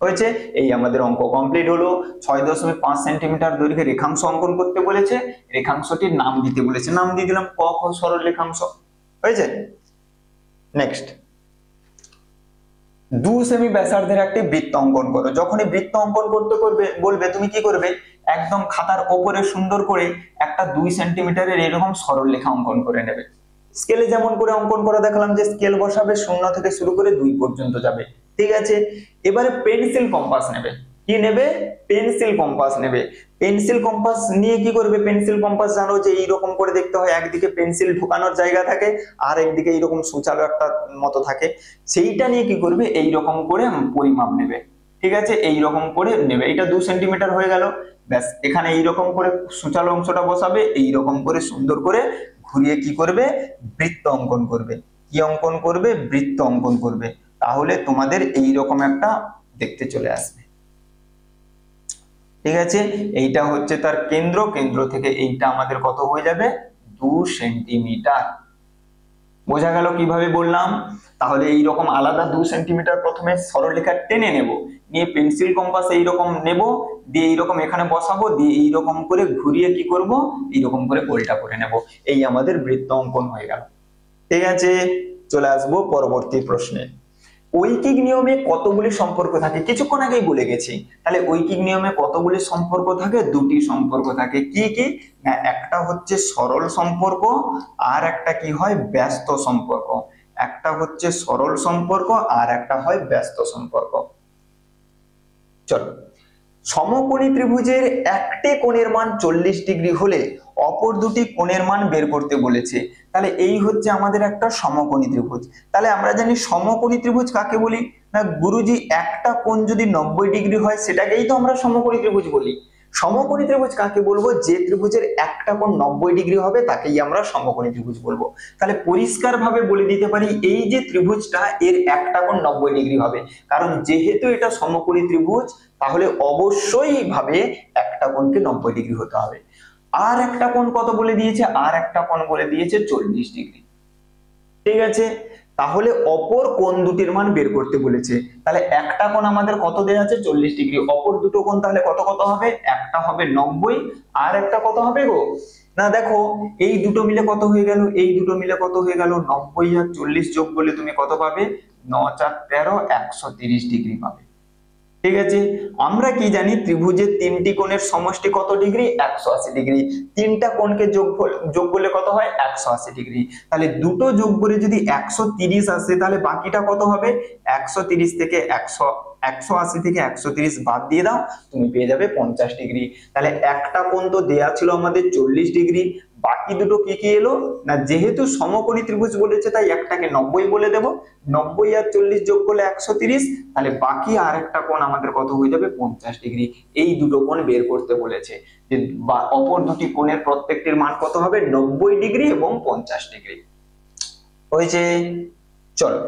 হয়েছে, এই আমাদের অঙ্ক কমপ্লিট হলো। 6.5 সেন্টিমিটার দৈর্ঘ্যে রেখাংশ অঙ্কন করতে বলেছে, রেখাংশটির নাম দিতে বলেছে, নাম দিয়ে দিলাম ক খ সরল রেখাংশ। হয়েছে। নেক্সট, 2 সেমি ব্যাসার্ধের একটি বৃত্ত অঙ্কন করো। যখনই বৃত্ত অঙ্কন করতে বলবে, তুমি কি করবে, একদম খাতার ওপরে সুন্দর করে একটা 2 সেন্টিমিটারের এরকম সরল রেখা অঙ্কন করে নেবে। স্কেলে যেমন করে অঙ্কন করা দেখালাম, যে স্কেল বসাবে, শূন্য থেকে শুরু করে 2 পর্যন্ত যাবে, ঠিক আছে। এবারে পেন্সিল কম্পাস নেবে। কি নেবে? পেন্সিল কম্পাস নেবে। পেন্সিল কম্পাস নিয়ে কি করবে? পেন্সিল কম্পাস জানো যে এইরকম করে দেখতে হয়, একদিকে পেন্সিল ঢোকানোর জায়গা থাকে আর একদিকে এইরকম সূচালো একটা মতো থাকে। সেইটা নিয়ে কি করবে? এইরকম করে পরিমাপ নেবে, ঠিক আছে, এইরকম করে নেবে। এটা 2 সেন্টিমিটার হয়ে গেল। ব্যাস, এখানে এইরকম করে সূচালো অংশটা বসাবে, এইরকম করে সুন্দর করে ঘুরিয়ে কি করবে? বৃত্ত অঙ্কন করবে। কি অঙ্কন করবে? বৃত্ত অঙ্কন করবে। তাহলে তোমাদের এইরকম একটা দেখতে চলে আসবে, ঠিক আছে। এইটা হচ্ছে তার কেন্দ্র, কেন্দ্র থেকে এইটা আমাদের কত হয়ে যাবে? 2 সেন্টিমিটার। বোঝা গেল কিভাবে বললাম? তাহলে এইরকম আলাদা 2 সেন্টিমিটার প্রথমে সরলরেখা টেনে নেব, নিয়ে পেন্সিল কম্পাস এইরকম নেব, দিয়ে এইরকম এখানে বসাবো, দিয়ে এইরকম করে ঘুরিয়ে কি করব? এইরকম করে গোলটা করে নেব। এই আমাদের বৃত্ত অঙ্কন হয়ে গেল, ঠিক আছে। চলে আসবো পরবর্তী প্রশ্নে। ঐকিক নিয়মে কতগুলি সম্পর্ক থাকে? কিছুক্ষণ আগেই বলে গেছি। তাহলে ঐকিক নিয়মে কতগুলি সম্পর্ক থাকে? 2টি সম্পর্ক থাকে। কি কি? না, একটা হচ্ছে সরল সম্পর্ক, আর একটা কি হয়? ব্যস্ত সম্পর্ক। একটা হচ্ছে সরল সম্পর্ক আর একটা হয় ব্যস্ত সম্পর্ক। চলো, সমকোণী ত্রিভুজের একটি কোণের মান 40 ডিগ্রি হলে অপর দুটি কোণের মান বের করতে বলেছে। তাহলে এই হচ্ছে আমাদের একটা সমকোণী ত্রিভুজ। তাহলে আমরা জানি সমকোণী ত্রিভুজ কাকে বলি? না গুরুজি, একটা কোণ যদি 90 ডিগ্রি হয় সেটাকেই তো আমরা সমকোণী ত্রিভুজ বলি। সমকোণী ত্রিভুজ কাকে বলবো? যে ত্রিভুজের একটা কোণ 90 ডিগ্রি হবে তাকেই আমরা সমকোণী ত্রিভুজ বলবো। তাহলে পরিষ্কার ভাবে বলে দিতে পারি, এই যে ত্রিভুজটা এর একটা কোণ 90 ডিগ্রি হবে, কারণ যেহেতু এটা সমকোণী ত্রিভুজ তাহলে অবশ্যই ভাবে একটা কোণকে 90 ডিগ্রি হতে হবে। আর একটা কোণ কত বলে দিয়েছে? আর একটা কোণ বলে দিয়েছে 40 ডিগ্রি। ঠিক আছে, তাহলে অপর কোণ দুটির মান বের করতে বলেছে। তাহলে একটা কোণ আমাদের কত দেওয়া আছে? 40 ডিগ্রি। অপর দুটো কোণ তাহলে কত কত হবে? একটা হবে 90 আর একটা কত হবে গো? না দেখো, এই দুটো মিলে কত হয়ে গেল? এই দুটো মিলে কত হয়ে গেল? 90 আর 40 যোগ করলে তুমি কত পাবে? 9 4 13, 130 ডিগ্রি পাবে। ঠিক আছে, আমরা কি জানি ত্রিভুজের তিনটি কোণের সমষ্টি কত ডিগ্রি? 180 ডিগ্রি। তিনটা কোণকে যোগ করলে কত হয়? 180 ডিগ্রি। তাহলে দুটো যোগ করে যদি 130 আসে তাহলে বাকিটা কত হবে? 130 থেকে 180 থেকে 130 বাদ দিয়ে দাও, তুমি পেয়ে যাবে 50 ডিগ্রি। তাহলে একটা কোণ তো দেয়া ছিল আমাদের 40 ডিগ্রি, বাকি দুটো কি কি এলো? না যেহেতু সমকোণী ত্রিভুজ বলেছে তাই একটাকে 90 বলে দেব, 90 আর 40 যোগ করলে 130, তাহলে বাকি আর একটা কোণ আমাদের কত হয়ে যাবে? 50 ডিগ্রি। এই দুটো কোণ বের করতে বলেছে, যে অপর দুটি কোণের প্রত্যেকটির মান কত হবে? 90 ডিগ্রি এবং 50 ডিগ্রি। হয়েছে? চলো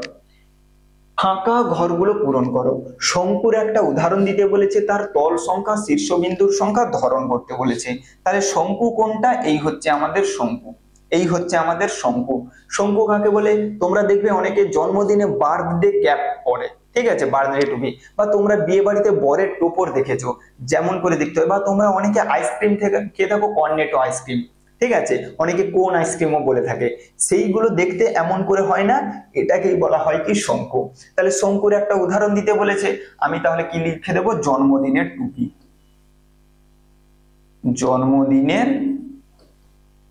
ফাঁকা ঘরগুলো পূরণ করো। শঙ্কুর একটা উদাহরণ দিতে বলেছে, তার তল সংখ্যা, শীর্ষবিন্দুর সংখ্যা, ধরন করতে বলেছে। তাহলে শঙ্কু কোনটা? এই হচ্ছে আমাদের শঙ্কু, এই হচ্ছে আমাদের শঙ্কু। শঙ্কু কাকে বলে? তোমরা দেখবে অনেকে জন্মদিনে বার্থডে ক্যাপ পরে, ঠিক আছে, বার্থডে টুপি, বা তোমরা বিয়ে বাড়িতে বরের টোপর দেখেছো, যেমন করে দেখতে হয়, বা তোমরা অনেকে আইসক্রিম থেকে খেয়ে থাকো, কর্নেটো আইসক্রিম, ঠিক আছে, অনেকে কোন আইসক্রিমও বলে থাকে, সেইগুলো দেখতে এমন করে হয় না, এটাকেই বলা হয় কি? শঙ্কু। তাহলে শঙ্কুর একটা উদাহরণ দিতে বলেছে, আমি তাহলে কি লিখে দেবো? জন্মদিনের টুপি, জন্মদিনের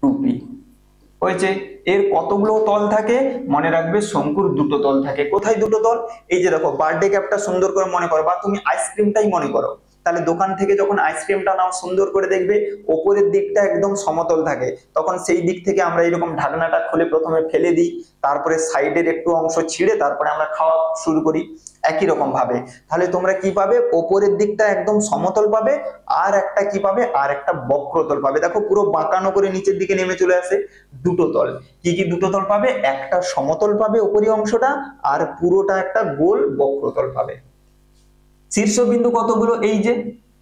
টুপি। হয়েছে? এর কতগুলো তল থাকে? মনে রাখবে শঙ্কুর দুটো তল থাকে। কোথায় দুটো তল? এই যে দেখো, বার্থডে ক্যাপটা সুন্দর করে মনে করো, বা তুমি আইসক্রিমটাই মনে করো। তাহলে দোকান থেকে যখন আইসক্রিমটা নাও, সুন্দর করে দেখবে ওপরের দিকটা একদম সমতল থাকে, তখন সেই দিক থেকে আমরা এরকম ঢাকনাটা খুলে প্রথমে ফেলে দিই, তারপরে সাইডের একটু অংশ ছিঁড়ে তারপরে আমরা খাওয়া শুরু করি। একই রকম ভাবে তাহলে তোমরা কি পাবে? ওপরের দিকটা একদম সমতল পাবে, আর একটা কি পাবে? আর একটা বক্রতল পাবে। দেখো পুরো বাঁকানো করে নিচের দিকে নেমে চলে আসে। দুটো তল, কি কি দুটো তল পাবে? একটা সমতল পাবে উপরি অংশটা, আর পুরোটা একটা গোল বক্রতল পাবে। শীর্ষবিন্দু কতগুলো?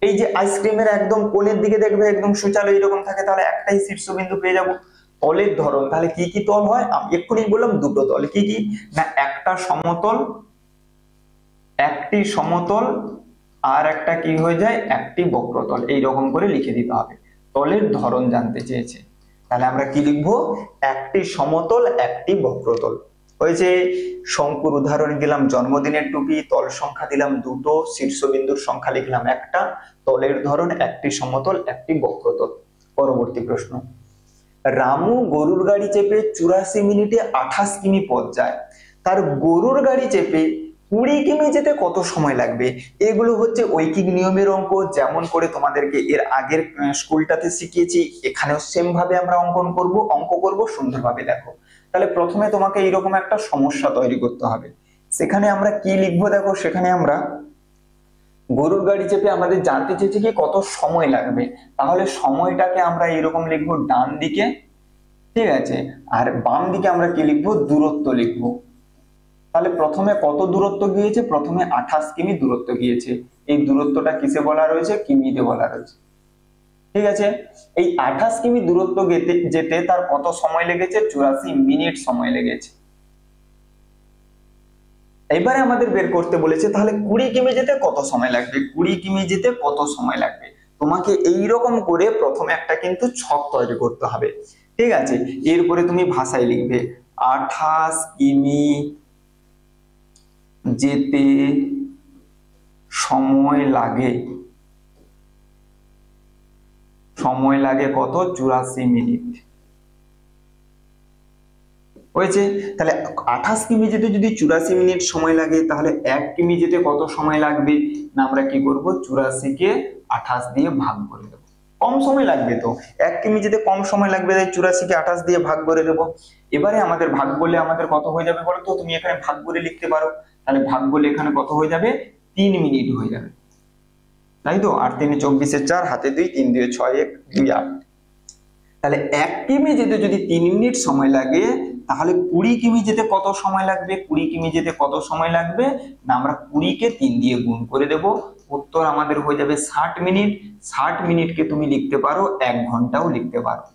এই যে আইসক্রিমের একদম কোণের দিকে দেখবে একদম সুচালো এরকম থাকে, তাহলে একটাই শীর্ষবিন্দু পেয়ে যাব। তলের ধরন তাহলে কি কি তল হয়? আমি এক্ষুনি বললাম দুটো তল, কি কি? না একটা সমতল, একটি সমতল, আর একটা কি হয়ে যায়? একটি বক্রতল। এইরকম করে লিখে দিতে হবে। তলের ধরন জানতে চেয়েছে, তাহলে আমরা কি লিখবো? একটি সমতল, একটি বক্রতল। হয়েছে? শঙ্কুর উদাহরণ দিলাম জন্মদিনের টুপি, তল সংখ্যা দিলাম দুটো, শীর্ষবিন্দুর সংখ্যা লিখলাম একটা, তলের ধরন একটি সমতল, একটি বক্রতল। পরবর্তী প্রশ্ন, রামু গরুর গাড়ি চেপে 84 মিনিটে 28 কিমি পথ যায়, তার গরুর গাড়ি চেপে 20 কিমি যেতে কত সময় লাগবে? এগুলো হচ্ছে ঐকিক নিয়মের অঙ্ক, যেমন করে তোমাদেরকে এর আগের স্কুলটাতে শিখিয়েছি, এখানেও সেম ভাবে আমরা অঙ্ক করব সুন্দরভাবে। দেখো তাহলে প্রথমে তোমাকে এইরকম একটা সমস্যা তৈরি করতে হবে, সেখানে আমরা কি লিখবো? দেখো সেখানে আমরা গরুর গাড়ি চেপে আমাদের জানতে চেয়েছি কি কত সময় লাগবে, তাহলে সময়টাকে আমরা এরকম লিখবো ডান দিকে, ঠিক আছে, আর বাম দিকে আমরা কি লিখবো? দূরত্ব লিখবো। তাহলে প্রথমে কত দূরত্ব গিয়েছে? প্রথমে 28 কিমি দূরত্ব গিয়েছে। এই দূরত্বটা কিসে বলা রয়েছে? কিমিতে বলা রয়েছে। ঠিক আছে, এই 28 কিমি দূরত্ব যেতে তার কত সময় লেগেছে? 84 মিনিট সময় লেগেছে। এবারে আমাদের বের করতে বলেছে তাহলে 20 কিমি যেতে কত সময় লাগবে? 20 কিমি যেতে কত সময় লাগবে? তোমাকে এইরকম করে প্রথমে একটা কিন্তু ছক তৈরি করতে হবে, ঠিক আছে, এরপরে তুমি ভাষায় লিখবে 28 কিমি যেতে সময় লাগে কত? 84 মিনিট। হয়েছে? তাহলে 28 কিমি যেতে যদি 84 মিনিট সময় লাগে, তাহলে 1 কিমি যেতে কত সময় লাগবে? না আমরা কি করব? 84 কে 28 দিয়ে ভাগ করে দেব। কম সময় লাগবে তো, 1 কিমি যেতে কম সময় লাগবে, তাই 84 কে 28 দিয়ে ভাগ করে দেব। এবারে আমাদের ভাগ করলে আমাদের কত হয়ে যাবে বলো তো? তুমি এখানে ভাগ করে লিখতে পারো, তাহলে ভাগ করলে এখানে কত হয়ে যাবে, 3 মিনিট হয়ে যাবে, তাই তো। 8 3 24 4, হাতে 2, 3 2 6 1 2 8। তাহলে 1 কিমি যেতে যদি 3 মিনিট সময় লাগে, তাহলে 20 কিমি যেতে কত সময় লাগবে? 20 কিমি যেতে কত সময় লাগবে না, আমরা 20 কে 3 দিয়ে গুণ করে দেব, উত্তর আমাদের হয়ে যাবে 60 মিনিট। 60 মিনিটকে তুমি লিখতে পারো 1 ঘন্টাও লিখতে পারো,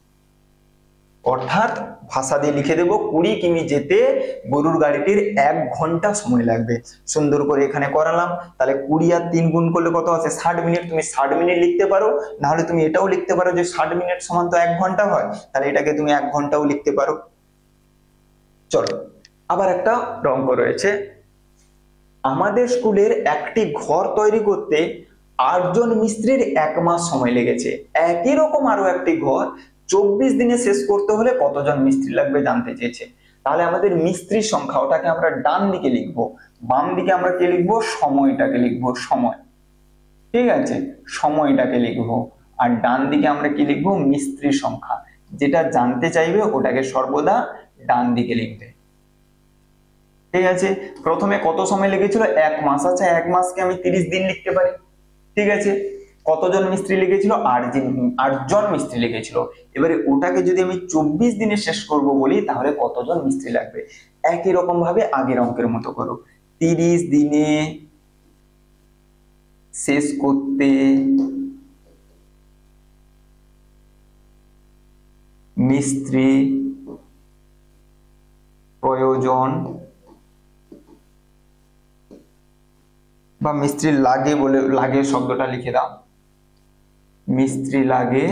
অর্থাৎ ভাষা দিয়ে লিখে দেব 20 কিমি যেতে গরুর গাড়িটির 1 ঘন্টা সময় লাগবে। সুন্দর করে এখানে করালাম। তাহলে 20 আর 3 গুণ করলে কত আছে, 60 মিনিট। তুমি 60 মিনিট লিখতে পারো, না হলে তুমি এটাও লিখতে পারো যে 60 মিনিট সমান তো 1 ঘন্টা হয়, তাহলে এটাকে তুমি 1 ঘন্টাও লিখতে পারো। চলো আবার একটা অঙ্ক রয়েছে, আমাদের স্কুলের একটি ঘর তৈরি করতে 8 জন মিস্ত্রির 1 মাস সময় লেগেছে। একই রকম আরো একটি ঘর 24 দিনে শেষ করতে হলে কতজন মিস্ত্রি লাগবে জানতে চেয়েছে। তাহলে আমাদের মিস্ত্রির সংখ্যা, ওটাকে আমরা ডান দিকে লিখবো, বাম দিকে আমরা কি লিখবো, সময়টাকে লিখবো, সময়, ঠিক আছে, সময়টাকে লিখবো। আর ডান দিকে আমরা কি লিখবো, মিস্ত্রির সংখ্যা। যেটা জানতে চাইবে ওটাকে সর্বদা ডান দিকে লিখবে, ঠিক আছে। প্রথমে কত সময় লেগেছিল, 1 মাস। আচ্ছা 1 মাসকে আমি 30 দিন লিখতে পারি, ঠিক আছে। কতজন মিস্ত্রি লেগেছিল, 8 জন মিস্ত্রি লেগেছিল। এবারে ওটাকে যদি আমি 24 দিনে শেষ করব বলি, তাহলে কতজন মিস্ত্রি লাগবে? একই রকম ভাবে আগের অঙ্কের মতো করো, 30 দিনে শেষ করতে মিস্ত্রি প্রয়োজন বা মিস্ত্রি লাগে, বলে লাগে শব্দটা লিখে দাও, মিস্ত্রি লাগে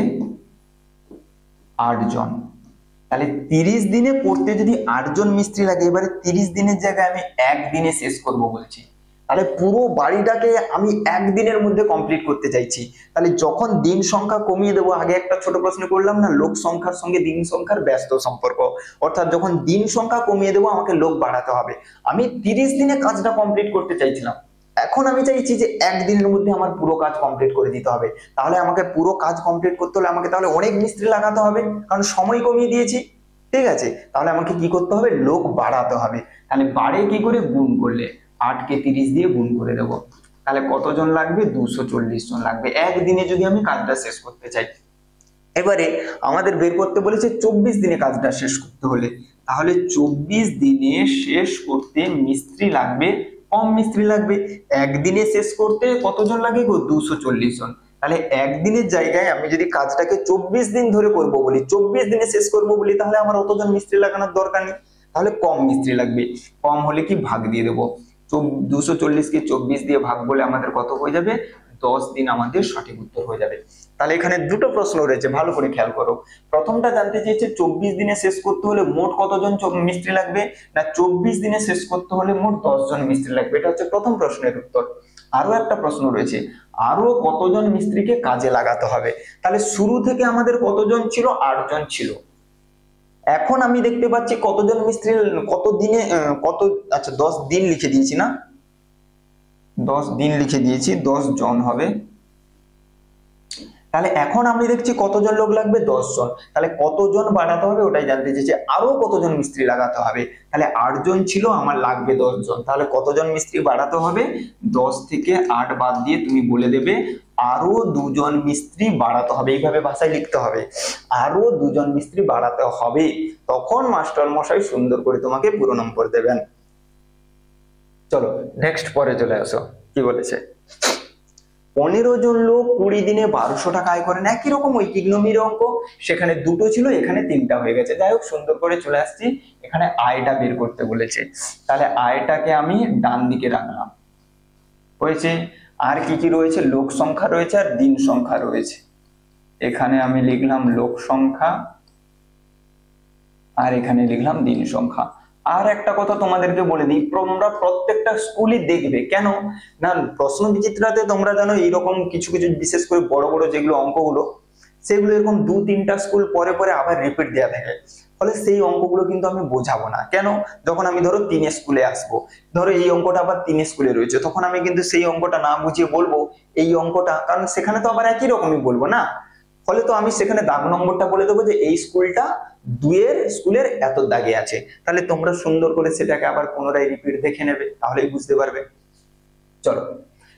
8 জন। তাহলে 30 দিনে করতে যদি 8 জন মিস্ত্রি লাগে, এবারে 30 দিনের জায়গায় আমি 1 দিনে শেষ করব বলছি, তাহলে পুরো বাড়িটাকে আমি 1 দিনের মধ্যে কমপ্লিট করতে চাইছি। তাহলে যখন দিন সংখ্যা কমিয়ে দেবো, আগে একটা ছোট প্রশ্ন করলাম না, লোক সংখ্যার সঙ্গে দিন সংখ্যার ব্যস্ত সম্পর্ক, অর্থাৎ যখন দিন সংখ্যা কমিয়ে দেবো আমাকে লোক বাড়াতে হবে। আমি 30 দিনে কাজটা কমপ্লিট করতে চাইছিলাম, এখন আমি চাইছি যে 1 দিনের মধ্যে আমার পুরো কাজ কমপ্লিট করে দিতে হবে। তাহলে আমাকে পুরো কাজ কমপ্লিট করতে হলে আমাকে তাহলে অনেক মিস্ত্রি লাগাতে হবে, কারণ সময় কমিয়ে দিয়েছি, ঠিক আছে। তাহলে আমাকে কি করতে হবে, লোক বাড়াতে হবে। তাহলে বাড়ে কি করে, গুণ করলে 8 কে 30 দিয়ে গুণ করে দেব, তাহলে কতজন লাগবে, 240 জন লাগবে 1 দিনে যদি আমি কাজটা শেষ করতে চাই। এবারে আমাদের বের করতে বলেছে 24 দিনে কাজটা শেষ করতে হলে, তাহলে 24 দিনে শেষ করতে মিস্ত্রি লাগবে, কম মিস্ত্রি লাগবে। 1 দিনে শেষ করতে কতজন লাগে গো, 240 জন। তাহলে 1 দিনের জায়গায় আমি যদি কাজটাকে 24 দিন ধরে করব বলি, 24 দিনে শেষ করব বলি, তাহলে আমার অতজন মিস্ত্রি লাগানোর দরকার নেই, তাহলে কম মিস্ত্রি লাগবে। কম হলে কি, ভাগ দিয়ে দেবো, 240 কে 24 দিয়ে ভাগ বলে আমাদের কত হয়ে যাবে, 10 দিন আমাদের সঠিক উত্তর হয়ে যাবে। তাহলে এখানে দুটো প্রশ্ন রয়েছে, ভালো করে খেয়াল করো। প্রথমটা জানতে চেয়েছে 24 দিনে শেষ করতে হলে মোট কতজন মিস্ত্রি লাগবে, না 24 দিনে শেষ করতে হলে মোট 10 জন মিস্ত্রি লাগবে, এটা হচ্ছে প্রথম প্রশ্নের উত্তর। আরো একটা প্রশ্ন রয়েছে, আরো কতজন মিস্ত্রিকে কাজে লাগাতে হবে। তাহলে শুরু থেকে আমাদের কতজন ছিল, 8 জন ছিল। এখন আমি দেখতে পাচ্ছি কতজন মিস্ত্রি, কত দিনে কত, আচ্ছা 10 দিন লিখে দিয়েছি না, 10 দিন লিখে দিয়েছি, 10 জন হবে। তাহলে এখন আমি দেখছি কতজন লোক লাগবে, 10 জন। তাহলে কতজন বাড়াতে হবে ওটাই জানতে চেয়েছে, আরো কতজন মিস্ত্রি লাগাতে হবে। তাহলে 8 জন ছিল, আমার লাগবে 10 জন। তাহলে কতজন মিস্ত্রি বাড়াতে হবে, 10 থেকে 8 বাদ দিয়ে তুমি বলে দেবে আরো 2 জন মিস্ত্রি বাড়াতে হবে। এইভাবে ভাষায় লিখতে হবে, আরো 2 জন মিস্ত্রি বাড়াতে হবে, তখন মাস্টার মশাই সুন্দর করে তোমাকে পুরো নম্বর দেবেন। চলো নেক্সট পরে চলে আসো, কি বলেছে, 15 জন লোক 20 দিনে 1200 টাকা আয় করেন। একই রকম ওই ইকোনমির অঙ্ক, সেখানে দুটো ছিল, এখানে 3টা হয়ে গেছে। যাই হোক, সুন্দর করে চলে আসছি, এখানে আয়টা বের করতে বলেছে, তাহলে আয়টাকে আমি ডান দিকে রাখলাম, হয়েছে। আর কি কি রয়েছে, লোক সংখ্যা রয়েছে আর দিন সংখ্যা রয়েছে। এখানে আমি লিখলাম লোক সংখ্যা আর এখানে লিখলাম দিন সংখ্যা। আর একটা কথা তোমাদেরকে বলে দিই, তোমরা প্রত্যেকটা স্কুলই দেখবে, কেন না প্রশ্ন বিচিত্রাতে তোমরা জানো এইরকম কিছু কিছু, বিশেষ করে বড় বড় যেগুলো অঙ্কগুলো, সেগুলো এরকম 2-3টা স্কুল পরে পরে আবার রিপিট দেওয়া থাকে। ফলে সেই অঙ্কগুলো কিন্তু আমি বোঝাবো না। কেন, যখন আমি ধরো 3 স্কুলে আসবো, ধরো এই অঙ্কটা আবার 3 স্কুলে রয়েছে, তখন আমি কিন্তু সেই অঙ্কটা না বুঝিয়ে বলবো এই অঙ্কটা, কারণ সেখানে তো আবার একই রকমই বলবো না। ফলে তো আমি সেখানে দাগ নম্বরটা বলে দেবো যে এই স্কুলটা দুয়ের স্কুলের এত দাগে আছে। তাহলে তোমরা সুন্দর করে সেটাকে আবার পুনরায় রিপিট দেখে নেবে, তাহলেই বুঝতে পারবে। চলো,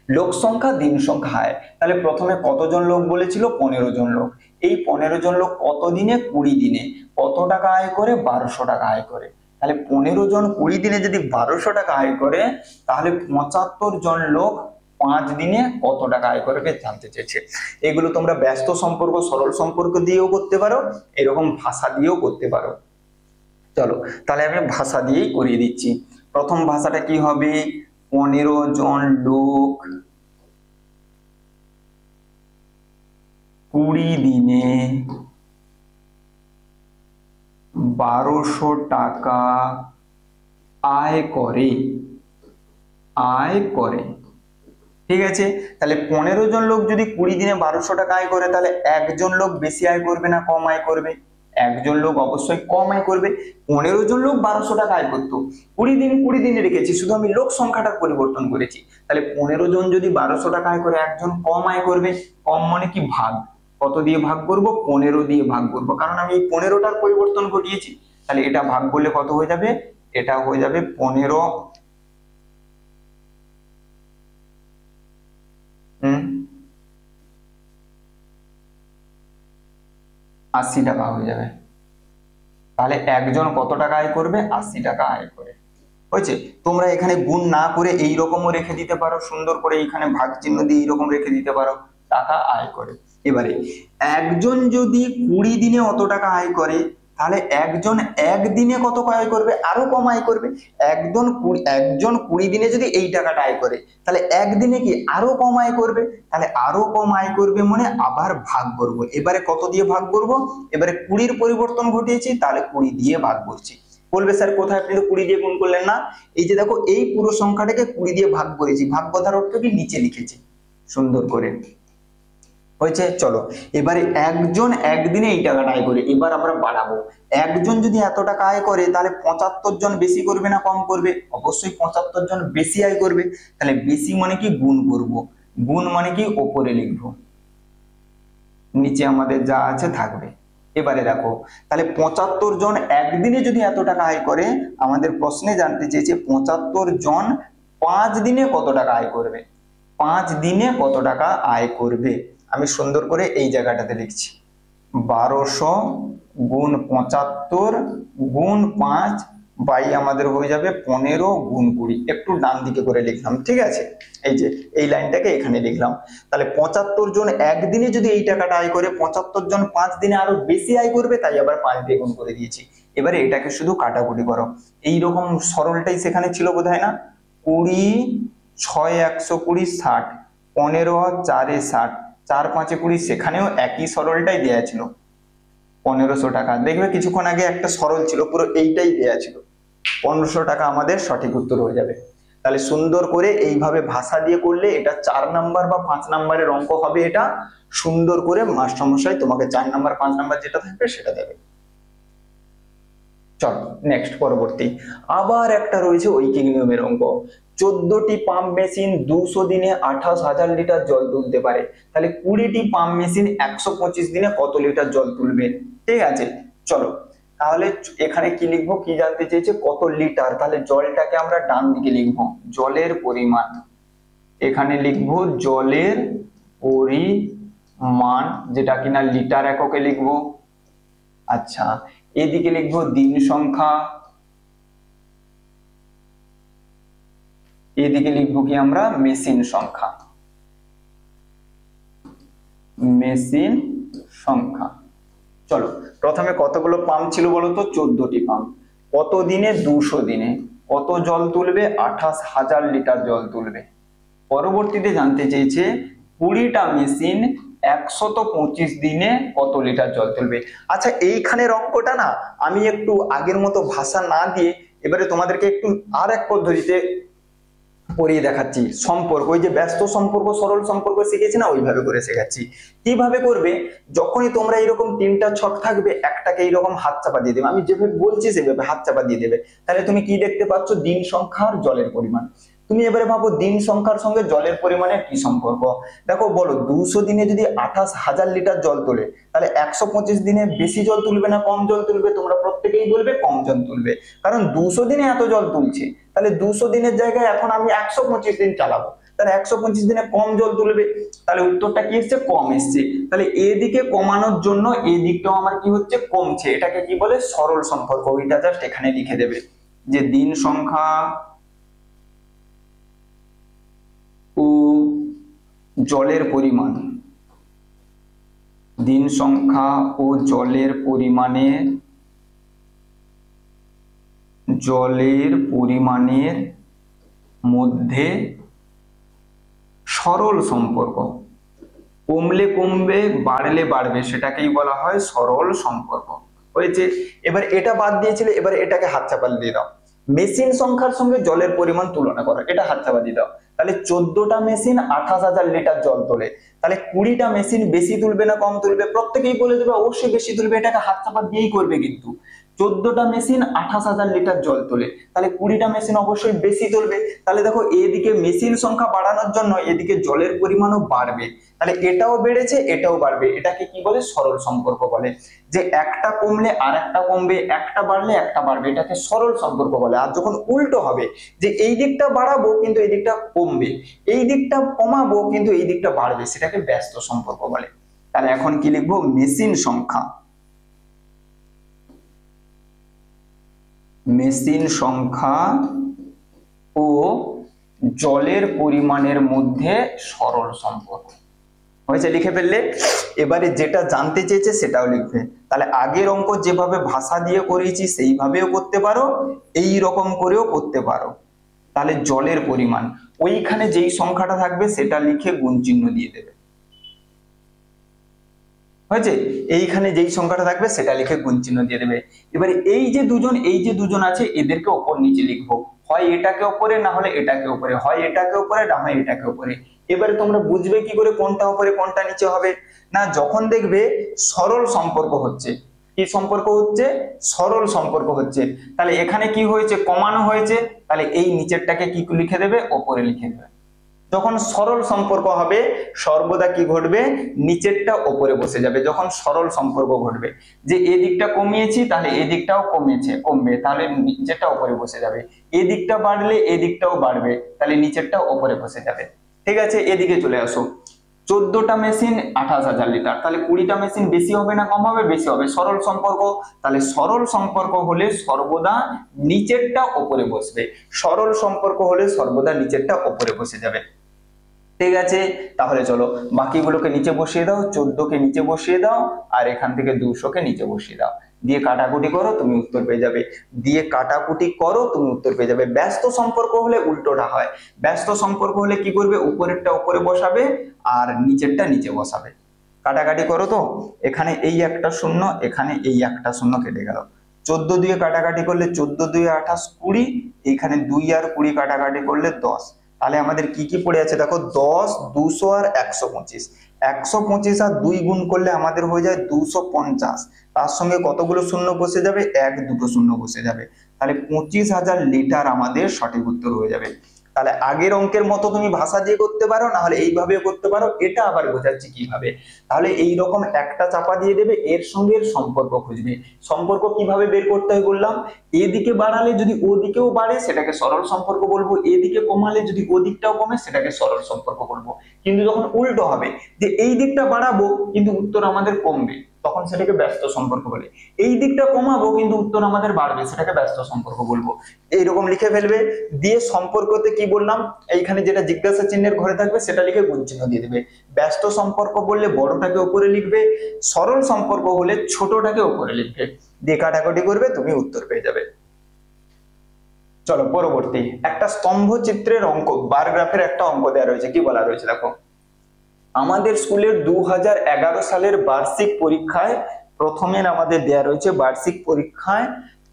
লোক সংখ্যা দিন সংখ্যা আয়। তাহলে প্রথমে কতজন লোক বলেছিল? 15 জন লোক। এই 15 জন লোক কত দিনে? 20 দিনে। কত টাকা আয় করে? 1200 টাকা আয় করে। তাহলে 15 জন 20 দিনে যদি 1200 টাকা আয় করে, তাহলে 75 জন লোক 5 দিনে কত টাকা আয় করবে জানতে চেয়েছে। এগুলো তোমরা ব্যস্ত সম্পর্ক, সরল সম্পর্ক দিয়েও করতে পারো, এরকম ভাষা দিয়েও করতে পারো। চলো, তাহলে আমি ভাষা দিয়েই করিয়ে দিচ্ছি। প্রথম ভাষাটা কি হবে? 15 জন লোক 20 দিনে 1200 টাকা আয় করে। ঠিক আছে, তাহলে 15 জন লোক যদি 20 দিনে 1200 টাকা আয় করে, তাহলে একজন লোক বেশি আয় করবে না কম আয় করবে? একজন লোক অবশ্যই কম আয় করবে। 15 জন লোক 1200 টাকা আয় করতো, 20 দিনে রেখেছি, শুধু আমি লোক সংখ্যাটার পরিবর্তন করেছি। তাহলে 15 জন যদি 1200 টাকা আয় করে, একজন কম আয় করবে। কম মানে কি? ভাগ। কত দিয়ে ভাগ করব? 15 দিয়ে ভাগ করব, কারণ আমি এই 15টার পরিবর্তন ঘটিয়েছি। তাহলে এটা ভাগ করলে কত হয়ে যাবে? এটা হয়ে যাবে 15 80 টাকা হয়ে যাবে। তাহলে একজন কত টাকা আয় করবে? 80 টাকা আয় করে। হয়েছে? তোমরা এখানে গুণ না করে এইরকমও রেখে দিতে পারো, সুন্দর করে এইখানে ভাগ চিহ্ন দিয়ে এইরকম রেখে দিতে পারো, টাকা আয় করে। এবারে একজন যদি 20 দিনে অত টাকা আয় করে, তাহলে একজন একদিনে কত আয় করবে? আরো কম আয় করবে। একজন 20 দিনে যদি এই টাকাটা আয় করে, তাহলে একদিনে কি আরো কম আয় করবে। তাহলে আরো কম আয় করবে মানে আবার ভাগ করব। এবারে কত দিয়ে ভাগ করব? এবারে 20-র পরিবর্তন ঘটিয়েছি, তাহলে 20 দিয়ে ভাগ করছি। বলবে স্যার কোথায় আপনি তো 20 দিয়ে গুণ করলেন না? এই যে দেখো, এই পুরো সংখ্যাটাকে 20 দিয়ে ভাগ করেছি। ভাগ কথার অর্থ কি? নিচে লিখেছি সুন্দর করে। হয়েছে? চলো, এবারে একজন একদিনে এই টাকাটা আয় করে। এবার আমরা বাড়াবো। একজন যদি এত টাকা আয় করে, তাহলে 75 জন বেশি করবে না কম করবে? অবশ্যই 75 জন বেশি আয় করবে। তাহলে বেশি মানে কি? গুণ করব। গুণ মানে কি? ওপরে লিখবো, নিচে আমাদের যা আছে থাকবে। এবারে দেখো, তাহলে 75 জন একদিনে যদি এত টাকা আয় করে, আমাদের প্রশ্নে জানতে চেয়েছে 75 জন 5 দিনে কত টাকা আয় করবে। 5 দিনে কত টাকা আয় করবে? আমি সুন্দর করে এই জায়গাটাতে লিখছি, 1200 গুণ 75 গুণ 5 বাই আমাদের হয়ে যাবে 15 গুণ 20। একটু ডান দিকে করে লিখলাম, ঠিক আছে? এই যে এই লাইনটাকে এখানে লিখলাম। তাহলে 75 জন একদিনে যদি এই টাকাটা আয় করে, 75 জন 5 দিনে আরো বেশি আয় করবে, তাই আবার 5 দিয়ে গুণ করে দিয়েছি। এবারে এটাকে শুধু কাটাকুটি করো। এইরকম সরলটাই সেখানে ছিল বোধহয় না? 20 6 120 60, 15 4 60, 4 5 20, সেখানেও একই সরলটাই দেয়া ছিল 1500 টাকা। দেখবে কিছুক্ষণ আগে একটা সরল ছিল, পুরো এইটাই দেয়া ছিল। 1500 টাকা আমাদের সঠিক উত্তর হয়ে যাবে। তাহলে সুন্দর করে এইভাবে ভাষা দিয়ে করলে এটা 4 নাম্বার বা 5 নাম্বারের অঙ্ক হবে। এটা সুন্দর করে মাস্টারমশাই তোমাকে 4 নাম্বার 5 নাম্বার যেটা থাকবে সেটা দেবে। চলো নেক্সট, পরবর্তী আবার একটা রয়েছে ঐকিক নিয়মের অঙ্ক। 14টি পাম্প মেশিন 200 দিনে 28,000 লিটার জল তুলতে পারে। তাহলে 20টি পাম্প মেশিন 125 দিনে কত লিটার জল তুলবে? ঠিক আছে, চলো তাহলে এখানে কি লিখবো? কি জানতে চেয়েছে? কত লিটার। তাহলে জলটাকে আমরা ডান দিকে লিখবো, জলের পরিমাণ। এখানে লিখবো জলের পরিমাণ, যেটা কিনা লিটার এককে লিখবো। আচ্ছা, এদিকে লিখবো দিন সংখ্যা, এদিকে লিখবো কি আমরা? মেশিন সংখ্যা। মেশিন সংখ্যা। চলো, প্রথমে কতগুলো পাম্প ছিল বলতো? 14টি পাম্প। কত দিনে? 200 দিনে। কত জল তুলবে? 28,000 লিটার জল তুলবে। পরবর্তীতে জানতে চেয়েছে 20টা মেশিন 125 দিনে কত লিটার জল তুলবে। আচ্ছা, এইখানের অঙ্কটা না আমি একটু আগের মতো ভাষা না দিয়ে এবারে তোমাদেরকে একটু আর এক পদ্ধতিতে পড়িয়ে দেখাচ্ছি। সম্পর্ক, ওই যে ব্যস্ত সম্পর্ক সরল সম্পর্ক শিখেছি না, ওইভাবে করে শেখাচ্ছি। কিভাবে করবে? যখনই তোমরা এরকম 3টা ছক থাকবে, একটাকে এইরকম হাত চাপা দিয়ে দেবে। আমি যেভাবে বলছি সেভাবে হাত চাপা দিয়ে দেবে। তাহলে তুমি কি দেখতে পাচ্ছ? দিন সংখ্যা আর জলের পরিমাণ। তুমি এবারে ভাবো দিন সংখ্যার সঙ্গে জলের পরিমাণের কি সম্পর্ক। দেখো বলো 200 দিনে যদি 28,000 লিটার জল তোলে, তাহলে 125 দিনে বেশি জল তুলবে না কম জল তুলবে? তোমরা প্রত্যেকেই বলবে কম জল তুলবে, কারণ 200 দিনে এত জল তুলছে, তাহলে 200 দিনের জায়গায় এখন আমি 125 দিন চালাবো, তাহলে 125 দিনে কম জল তুলবে। তাহলে উত্তরটা কি এসছে? কম এসছে। তাহলে এদিকে কমানোর জন্য এই দিকটাও আমার কি হচ্ছে? কমছে। এটাকে কি বলে? সরল সম্পর্ক। ওইটা জাস্ট এখানে লিখে দেবে যে দিন সংখ্যা ও জলের পরিমাণ, দিন সংখ্যা ও জলের পরিমাণের মধ্যে সরল সম্পর্ক, কমলে কমবে বাড়লে বাড়বে, সেটাকেই বলা হয় সরল সম্পর্ক। হয়েছে। এবার এটা বাদ দিয়েছিলে, এবার এটাকে হাতছাপা দিয়ে দাও। মেশিন সংখ্যার সঙ্গে জলের পরিমাণ তুলনা করো, এটা হাতছাপা দিয়ে দাও। তাহলে 14টা মেশিন 28,000 লিটার জল তোলে, তাহলে 20টা মেশিন বেশি তুলবে না কম তুলবে? প্রত্যেকেই বলে দেবে অবশ্যই বেশি তুলবে, এটাকে হাতছাপা দিয়েই করবে। কিন্তু 14টা মেশিন 28,000 লিটার জল তোলে, তাহলে 20টা মেশিন অবশ্যই বেশি তুলবে। তাহলে দেখো এদিকে মেশিন সংখ্যা বাড়ানোর জন্য এদিকে জলের পরিমাণও বাড়বে, তাহলে এটাও বেড়েছে এটাও বাড়বে। এটাকে কি বলে? সরল সম্পর্ক বলে। যে একটা কমলে আর একটা কমবে, একটা বাড়লে একটা বাড়বে, এটাকে সরল সম্পর্ক বলে। আর যখন উল্টো হবে, যে এই দিকটা বাড়াবো কিন্তু এই দিকটা কমবে, এই দিকটা কমাবো কিন্তু এই দিকটা বাড়বে, সেটাকে ব্যস্ত সম্পর্ক বলে। তাহলে এখন কি লিখবো? মেশিন সংখ্যা ও জলের পরিমাণের মধ্যে সরল সম্পর্ক। হয়েছে, লিখে ফেললে। এবারে যেটা জানতে চেয়েছে সেটাও লিখবে। তাহলে আগের অঙ্ক যেভাবে ভাষা দিয়ে করেছি সেইভাবেও করতে পারো, এই রকম করেও করতে পারো। তাহলে জলের পরিমাণ, ওইখানে যেই সংখ্যাটা থাকবে সেটা লিখে গুণ চিহ্ন দিয়ে দেবে। হয়েছে, এইখানে যেই সংখ্যাটা থাকবে সেটা লিখে গুণ চিহ্ন দিয়ে দেবে। এবারে এই যে দুজন আছে এদেরকে ওপর নিচে লিখবো, হয় এটাকে ওপরে না হলে এটাকে ওপরে, হয় এটাকে ওপরে না হয় এটাকে ওপরে। এবারে তোমরা বুঝবে কি করে কোনটা ওপরে কোনটা নিচে হবে? না, যখন দেখবে সরল সম্পর্ক হচ্ছে। কি সম্পর্ক হচ্ছে? সরল সম্পর্ক হচ্ছে। তাহলে এখানে কি হয়েছে? কমানো হয়েছে, তাহলে এই নিচেরটাকে কি লিখে দেবে? ওপরে লিখে দেবে। যখন সরল সম্পর্ক হবে সর্বদা কি ঘটবে? নিচেরটা ওপরে বসে যাবে। যখন সরল সম্পর্ক ঘটবে যে এদিকটা কমিয়েছি তাহলে এদিকটাও কমবে, তাহলে নিচেরটা ওপরে বসে যাবে। এদিকটা বাড়লে এদিকটাও বাড়বে, তাহলে নিচেরটা ওপরে বসে যাবে। ঠিক আছে, এদিকে চলে আসো। 14টা মেশিন 28,000 লিটার, তাহলে 20টা মেশিন বেশি হবে না কম হবে? বেশি হবে। সরল সম্পর্ক, তাহলে সরল সম্পর্ক হলে সর্বদা নিচেরটা ওপরে বসবে, সরল সম্পর্ক হলে সর্বদা নিচেরটা ওপরে বসে যাবে। ঠিক আছে, তাহলে চলো বাকিগুলোকে নিচে বসিয়ে দাও। 14কে নিচে বসিয়ে দাও, আর এখান থেকে 200কে নিচে বসিয়ে দাও। দিয়ে কাটাকুটি করো, তুমি উত্তর পেয়ে যাবে। ব্যস্ত সম্পর্ক হলে উল্টোটা হয়। ব্যস্ত সম্পর্ক হলে কি করবে? উপরেরটা উপরে বসাবে আর নিচেরটা নিচে বসাবে। কাটাকাটি করো তো, এখানে এই একটা শূন্য, এখানে এই একটা শূন্য কেটে গেল। 14 দিয়ে কাটাকাটি করলে 14 2 28 20, এইখানে 2 আর 20 কাটাকাটি করলে 10। তাহলে আমাদের কি কি পড়ে আছে দেখো? 10, 200 আর 125। 125 আর 2 গুণ করলে আমাদের হয়ে যায় 250। তার সঙ্গে কতগুলো শূন্য বসে যাবে? 1 2টো শূন্য বসে যাবে। তাহলে 25,000 লিটার আমাদের সঠিক উত্তর হয়ে যাবে। তাহলে আগের অঙ্কের মতো তুমি ভাষা দিয়ে করতে পারো, না হলে এইভাবেও করতে পারো। এটা আবার বোঝাচ্ছি কিভাবে। তাহলে এই রকম একটা চাপা দিয়ে দেবে, এর সঙ্গে এর সম্পর্ক খুঁজবে। সম্পর্ক কিভাবে বের করতে হয় বললাম? এদিকে বাড়ালে যদি ওদিকেও বাড়ে সেটাকে সরল সম্পর্ক বলবো, এদিকে কমালে যদি ওদিকটাও কমে সেটাকে সরল সম্পর্ক বলবো। কিন্তু যখন উল্টো হবে, যে এই দিকটা বাড়াবো কিন্তু উত্তর আমাদের কমবে, তখন সেটাকে ব্যস্ত সম্পর্ক বলে। এই দিকটা কমাবো কিন্তু উত্তর আমাদের বাড়বে, সেটাকে ব্যস্ত সম্পর্ক বলবো। এইরকম লিখে ফেলবে। দিয়ে সম্পর্কতে কি বললাম? এইখানে যেটা জিজ্ঞাসা চিহ্নের ঘরে থাকবে সেটা লিখে গুণ চিহ্ন দিয়ে দেবে। ব্যস্ত সম্পর্ক বললে বড়টাকে উপরে লিখবে, সরল সম্পর্ক হলে ছোটটাকে উপরে লিখবে। দিয়ে কাটাকাটি করবে, তুমি উত্তর পেয়ে যাবে। চলো পরবর্তী একটা স্তম্ভ চিত্রের অঙ্ক, বার গ্রাফের একটা অঙ্ক দেওয়া রয়েছে। কি বলা রয়েছে দেখো? আমাদের স্কুলের 2011 সালের বার্ষিক পরীক্ষায় প্রথমে আমাদের দেয়া রয়েছে বার্ষিক পরীক্ষায়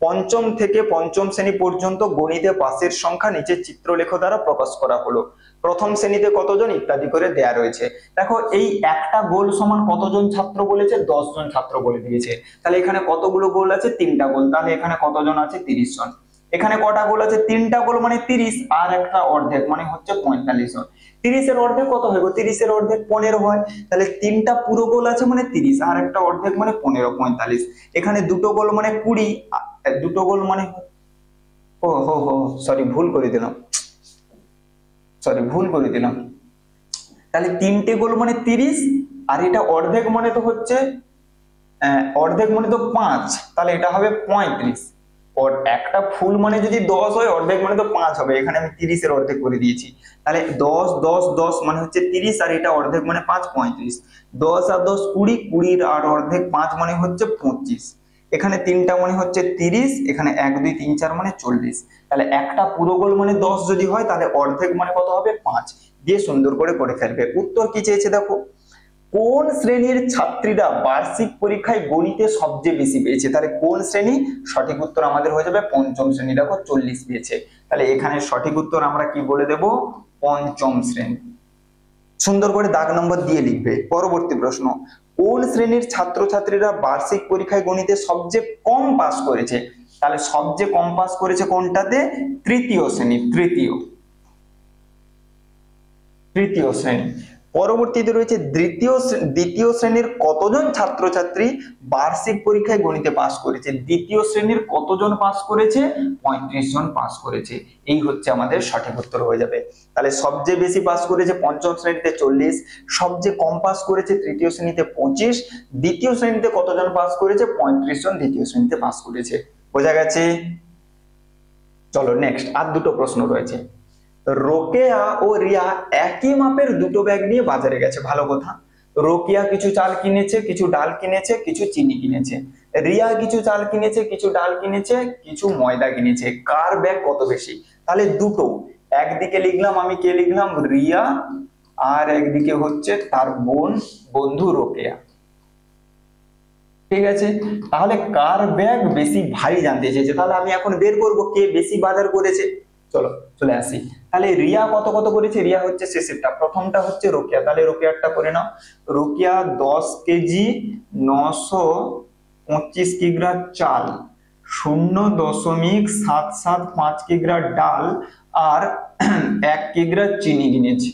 পঞ্চম থেকে পঞ্চম শ্রেণী পর্যন্ত গণিতে পাসের সংখ্যা নিচে চিত্রলেখ দ্বারা প্রকাশ করা হলো। প্রথম শ্রেণীতে কতজন ইত্যাদি করে দেয়া রয়েছে। দেখো এই একটা গোল সমান কতজন ছাত্র বলেছে? 10 জন ছাত্র বলে দিয়েছে। তাহলে এখানে কতগুলো গোল আছে? 3টা গোল। তাহলে এখানে কতজন আছে? 30 জন। এখানে কটা গোল আছে? 3টা গোল মানে 30, আর একটা অর্ধেক মানে হচ্ছে 45 হয়। 30 এর অর্ধেক কত হয় গো? 30 এর অর্ধেক 15 হয়। তাহলে 3টা পুরো গোল আছে মানে 30, আর একটা অর্ধেক মানে 15, 45। এখানে দুটো গোল মানে 20, দুটো গোল মানে ও হো হো সরি ভুল করে দিলাম, তাহলে 3টে গোল মানে 30, আর এটা অর্ধেক মানে তো হচ্ছে অর্ধেক মানে তো 5, তাহলে এটা হবে 35। একটা ফুল মানে যদি 10 হয়, অর্ধেক মানে তো 5 হবে। এখানে আমি 30 এর অর্ধেক করে দিয়েছি। তাহলে 10 10 10 মানে হচ্ছে 30, আর এটা অর্ধেক মানে 5, 35। 10 আর 10 20, 20 আর অর্ধেক 5 মানে হচ্ছে 25। এখানে 3টা মানে হচ্ছে 30, এখানে 1 2 3 4 মানে 40। তাহলে একটা পুরো গোল মানে 10 যদি হয়, তাহলে অর্ধেক মানে কত হবে? 5 দিয়ে সুন্দর করে ফেলবে। উত্তর কি চেয়েছে দেখো, কোন শ্রেণীর ছাত্রীরা বার্ষিক পরীক্ষায় গণিতে সবচেয়ে বেশি পেয়েছে? তাহলে কোন শ্রেণী? সঠিক উত্তর আমাদের হয়ে যাবে পঞ্চম শ্রেণী। দেখো 40 পেয়েছে, তাহলে এখানে সঠিক উত্তর আমরা কি বলে দেব? পঞ্চম শ্রেণী। সুন্দর করে দাগ নম্বর দিয়ে লিখবে। পরবর্তী প্রশ্ন, কোন শ্রেণীর ছাত্রছাত্রীরা বার্ষিক পরীক্ষায় গণিতে সবচেয়ে কম পাস করেছে? তাহলে সবচেয়ে কম পাস করেছে কোনটাতে? তৃতীয় শ্রেণী, তৃতীয় শ্রেণী। পরবর্তীতে রয়েছে দ্বিতীয় শ্রেণীর কতজন ছাত্রছাত্রী বার্ষিক পরীক্ষায় গণিতে পাস করেছে? দ্বিতীয় শ্রেণীর কতজন পাস করেছে? 35 জন পাস করেছে। এই হচ্ছে আমাদের সঠিক উত্তর হয়ে যাবে। তাহলে সবচেয়ে বেশি পাস করেছে পঞ্চম শ্রেণীতে 40, সবচেয়ে কম পাস করেছে তৃতীয় শ্রেণীতে 25, দ্বিতীয় শ্রেণীতে কতজন পাস করেছে? 35 জন দ্বিতীয় শ্রেণীতে পাস করেছে। বোঝা গেছে? চলো নেক্সট, আর দুটো প্রশ্ন রয়েছে। রোকেয়া ও রিয়া একই মাপের দুটো ব্যাগ নিয়ে বাজারে গেছে, ভালো কথা। রোকেয়া কিছু চাল কিনেছে, কিছু ডাল কিনেছে, কিছু চিনি কিনেছে। রিয়া কিছু চাল কিনেছে, কিছু ডাল কিনেছে, কিছু ময়দা কিনেছে। কার ব্যাগ কত বেশি? তাহলে দুটো, একদিকে লিখলাম আমি, কে লিখলাম? রিয়া, আর একদিকে হচ্ছে তার বন্ধু রোকেয়া। ঠিক আছে, তাহলে কার ব্যাগ বেশি ভারী জানতে চেয়েছে। তাহলে আমি এখন বের করব কে বেশি বাজার করেছে। চলো চলে আসি। তাহলে রিয়া কত কত করেছে? রিয়া হচ্ছে শেষেরটা, প্রথমটা হচ্ছে রোকেয়া। তাহলে রোকেয়ারটা করে নাও। রোকেয়া 10 কেজি 925 কিগ্রা চাল, 0.775 কিগ্রা ডাল, আর 1 কিগ্রা চিনি কিনেছে।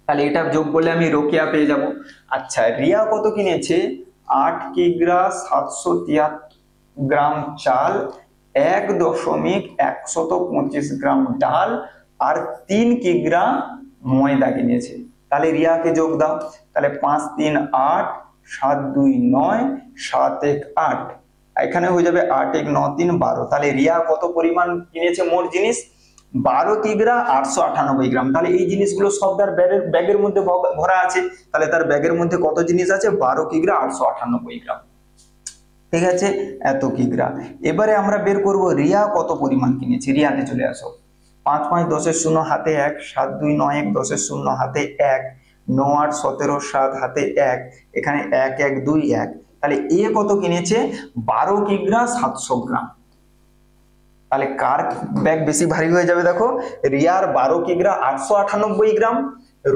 তাহলে এটা যোগ করলে আমি রোকেয়া পেয়ে যাব। আচ্ছা, রিয়া কত কিনেছে? 8 কিগ্রা 773 গ্রাম চাল, 1.125 গ্রাম ডাল, আর 3 কিগ্রা ময়দা কিনেছে। তাহলে রিয়াকে যোগ দাও। তাহলে 5 3 8, 7 2 9, 7 1 8, এখানে হয়ে যাবে 8 1 9 3 12। তাহলে রিয়া কত পরিমাণ কিনেছে মোট জিনিস? 12 কিগ্রা 898 গ্রাম। তাহলে এই জিনিসগুলো সব তার ব্যাগের মধ্যে ভরা আছে। তাহলে তার ব্যাগের মধ্যে কত জিনিস আছে? 12 কিগ্রা 898 গ্রাম। ঠিক আছে, এত কিগ্রা। এবারে আমরা বের করব রিয়া কত পরিমাণ কিনেছে। রিয়াতে চলে আসো। 5 5 10 এর 0 হাতে 1, 7 2 9 1 10 এর 0 হাতে 1, 9 8 17 7 হাতে 1, এখানে 1 1 2 1। তাহলে এ কত কিনেছে? 12 কিগ্রা 700 গ্রাম। তাহলে কার ব্যাগ বেশি ভারী হয়ে যাবে? দেখো, রিয়ার 12 কিগ্রা 898 গ্রাম,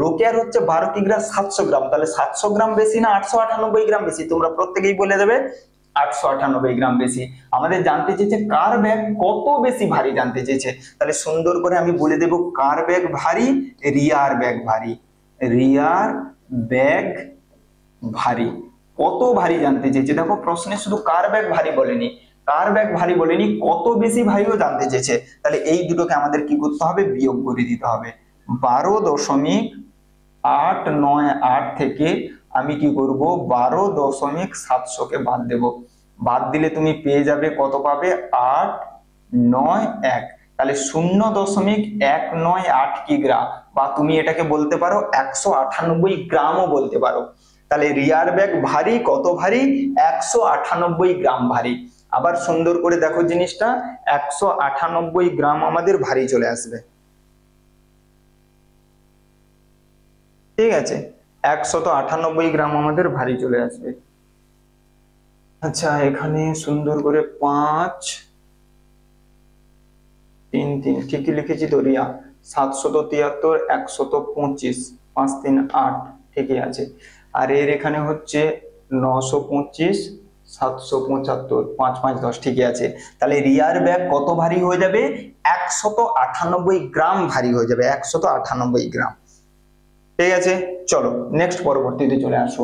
রোকেয়ার হচ্ছে 12 কিগ্রা 700 গ্রাম। তাহলে 700 গ্রাম বেশি না 898 গ্রাম বেশি? তোমরা প্রত্যেকেই বলে দেবে 898 গ্রাম বেশি। আমাদের জানতে চেয়েছে কার ব্যাগ কত বেশি ভারী জানতে চেয়েছে। তাহলে সুন্দর করে আমি বলে দেব কার ব্যাগ ভারী? রিয়ার ব্যাগ ভারী। রিয়ার ব্যাগ ভারী। কত ভারী জানতে চেয়েছে। দেখো প্রশ্নে শুধু কার ব্যাগ ভারী বলেনি, কার ব্যাগ ভারী বলেনি, কত বেশি ভারীও জানতে চেয়েছে। তাহলে এই দুটোকে আমাদের কি করতে হবে? বিয়োগ করে দিতে হবে। 12.898 থেকে আমি কি করব? 12.700 কে বাদ দেব। বাদ দিলে তুমি পেয়ে যাবে কত পাবে? 891। তাহলে 0.198 কিগ্রা, বা তুমি এটাকে বলতে পারো 198 গ্রামও বলতে পারো। তাহলে রিয়ার ব্যাগ ভারী, কত ভারী? 198 গ্রাম ভারী। আবার সুন্দর করে দেখো জিনিসটা, 198 গ্রাম আমাদের ভারী চলে আসবে। ঠিক আছে, 198 গ্রাম আমাদের ভারী চলে আসবে। আচ্ছা, এখানে সুন্দর করে 5 3 3 ঠিকই লিখেছি তো রিয়া? 773 125, 5 3 8 ঠিকই আছে। আর এর এখানে হচ্ছে 925 775, 5 5 10, ঠিকই আছে। তাহলে রিয়ার ব্যাগ কত ভারী হয়ে যাবে? 198 গ্রাম ভারী হয়ে যাবে, 198 গ্রাম। ঠিক আছে, চলো নেক্সট পরবর্তীতে চলে আসো।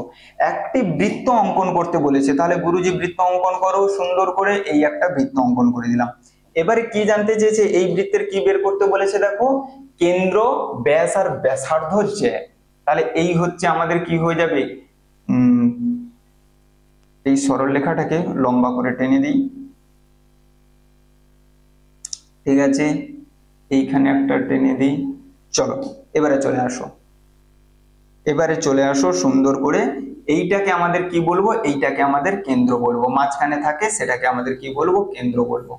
একটি বৃত্ত অঙ্কন করতে বলেছে, তাহলে গুরুজি বৃত্ত অঙ্কন করো সুন্দর করে। এই একটা বৃত্ত অঙ্কন করে দিলাম। এবারে কি জানতে চেয়েছে? এই বৃত্তের কি বের করতে বলেছে দেখো, কেন্দ্র, ব্যাস আর ব্যাসার্ধ জ্যা। তাহলে এই হচ্ছে আমাদের কি হয়ে যাবে, এই সরল রেখাটাকে লম্বা করে টেনে দিই। ঠিক আছে, এইখানে একটা টেনে দিই। চলো এবারে চলে আসো সুন্দর করে। এইটাকে আমাদের কি বলবো? এইটাকে আমাদের কেন্দ্র বলবো। মাঝখানে থাকে সেটাকে আমাদের কি বলবো? কেন্দ্র বলবো।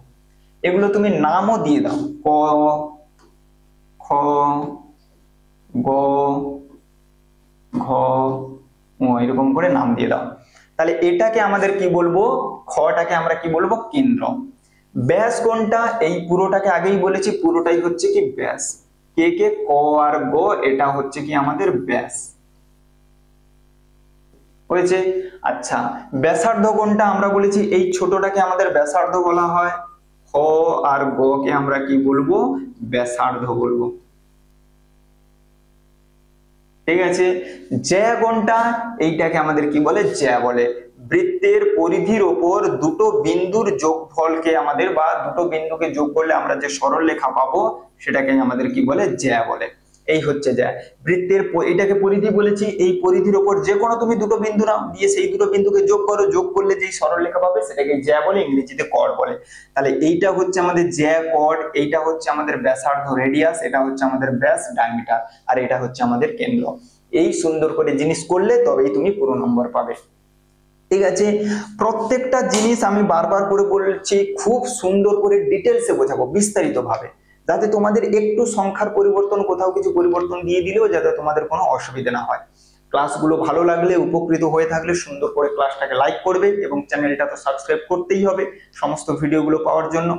এগুলো তুমি নামও দিয়ে দাও, ক, খ, গ, ঘ, ঙ, এরকম করে নাম দিয়ে দাও। তাহলে এটাকে আমাদের কি বলবো? খটাকে আমরা কি বলবো? কেন্দ্র। ব্যাস কোনটা? এই পুরোটাকে আগেই বলেছি, পুরোটাই হচ্ছে কি ব্যাস। কে কে, ক আর গ, এটা হচ্ছে কি আমাদের ব্যাস হয়েছে। আচ্ছা, ব্যাসার্ধ কোনটা? আমরা বলেছি এই ছোটটাকে আমাদের ব্যাসার্ধ বলা হয়। খ আর গ কে আমরা কি বলবো? ব্যাসার্ধ বলবো। ঠিক আছে, জ্যা কোনটা? এইটাকে আমাদের কি বলে? জ্যা বলে। বৃত্তের পরিধির ওপর দুটো বিন্দুর যোগফলকে আমাদের, বা দুটো বিন্দুকে যোগ করলে আমরা যে সরল রেখা পাবো সেটাকে আমাদের কি বলে? জ্যা বলে। এই হচ্ছে জ্যা। বৃত্তের এটাকে পরিধি বলেছি, এই পরিধির ওপর যে কোনো তুমি দুটো বিন্দু নাও, দিয়ে সেই দুটো বিন্দুকে যোগ করো, যোগ করলে যেই সরল রেখা পাবে সেটাকে জ্যা বলে, ইংরেজিতে কর্ড বলে। তাহলে এইটা হচ্ছে আমাদের জ্যা, কর্ড। এইটা হচ্ছে আমাদের ব্যাসার্ধ, রেডিয়াস। এটা হচ্ছে আমাদের ব্যাস, ডায়ামিটার। আর এটা হচ্ছে আমাদের কেন্দ্র। এই সুন্দর করে জিনিস করলে তবেই তুমি পুরো নম্বর পাবে। ঠিক আছে, প্রত্যেকটা জিনিস আমি বারবার করে বলছি, খুব সুন্দর করে ডিটেলসে বোঝাবো, বিস্তারিত ভাবে, যাতে তোমাদের একটু সংখ্যার পরিবর্তন, কোথাও কিছু পরিবর্তন দিয়ে দিলেও যাতে তোমাদের কোনো অসুবিধা না হয়। ক্লাসগুলো ভালো লাগলে, উপকৃত হয়ে থাকলে সুন্দর করে ক্লাসটাকে লাইক করবে, এবং চ্যানেলটা তো সাবস্ক্রাইব করতেই হবে সমস্ত ভিডিওগুলো পাওয়ার জন্য।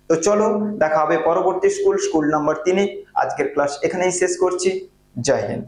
তো চলো দেখা হবে পরবর্তী স্কুল নাম্বার 3-এ। আজকের ক্লাস এখানেই শেষ করছি। জয় হিন্দ।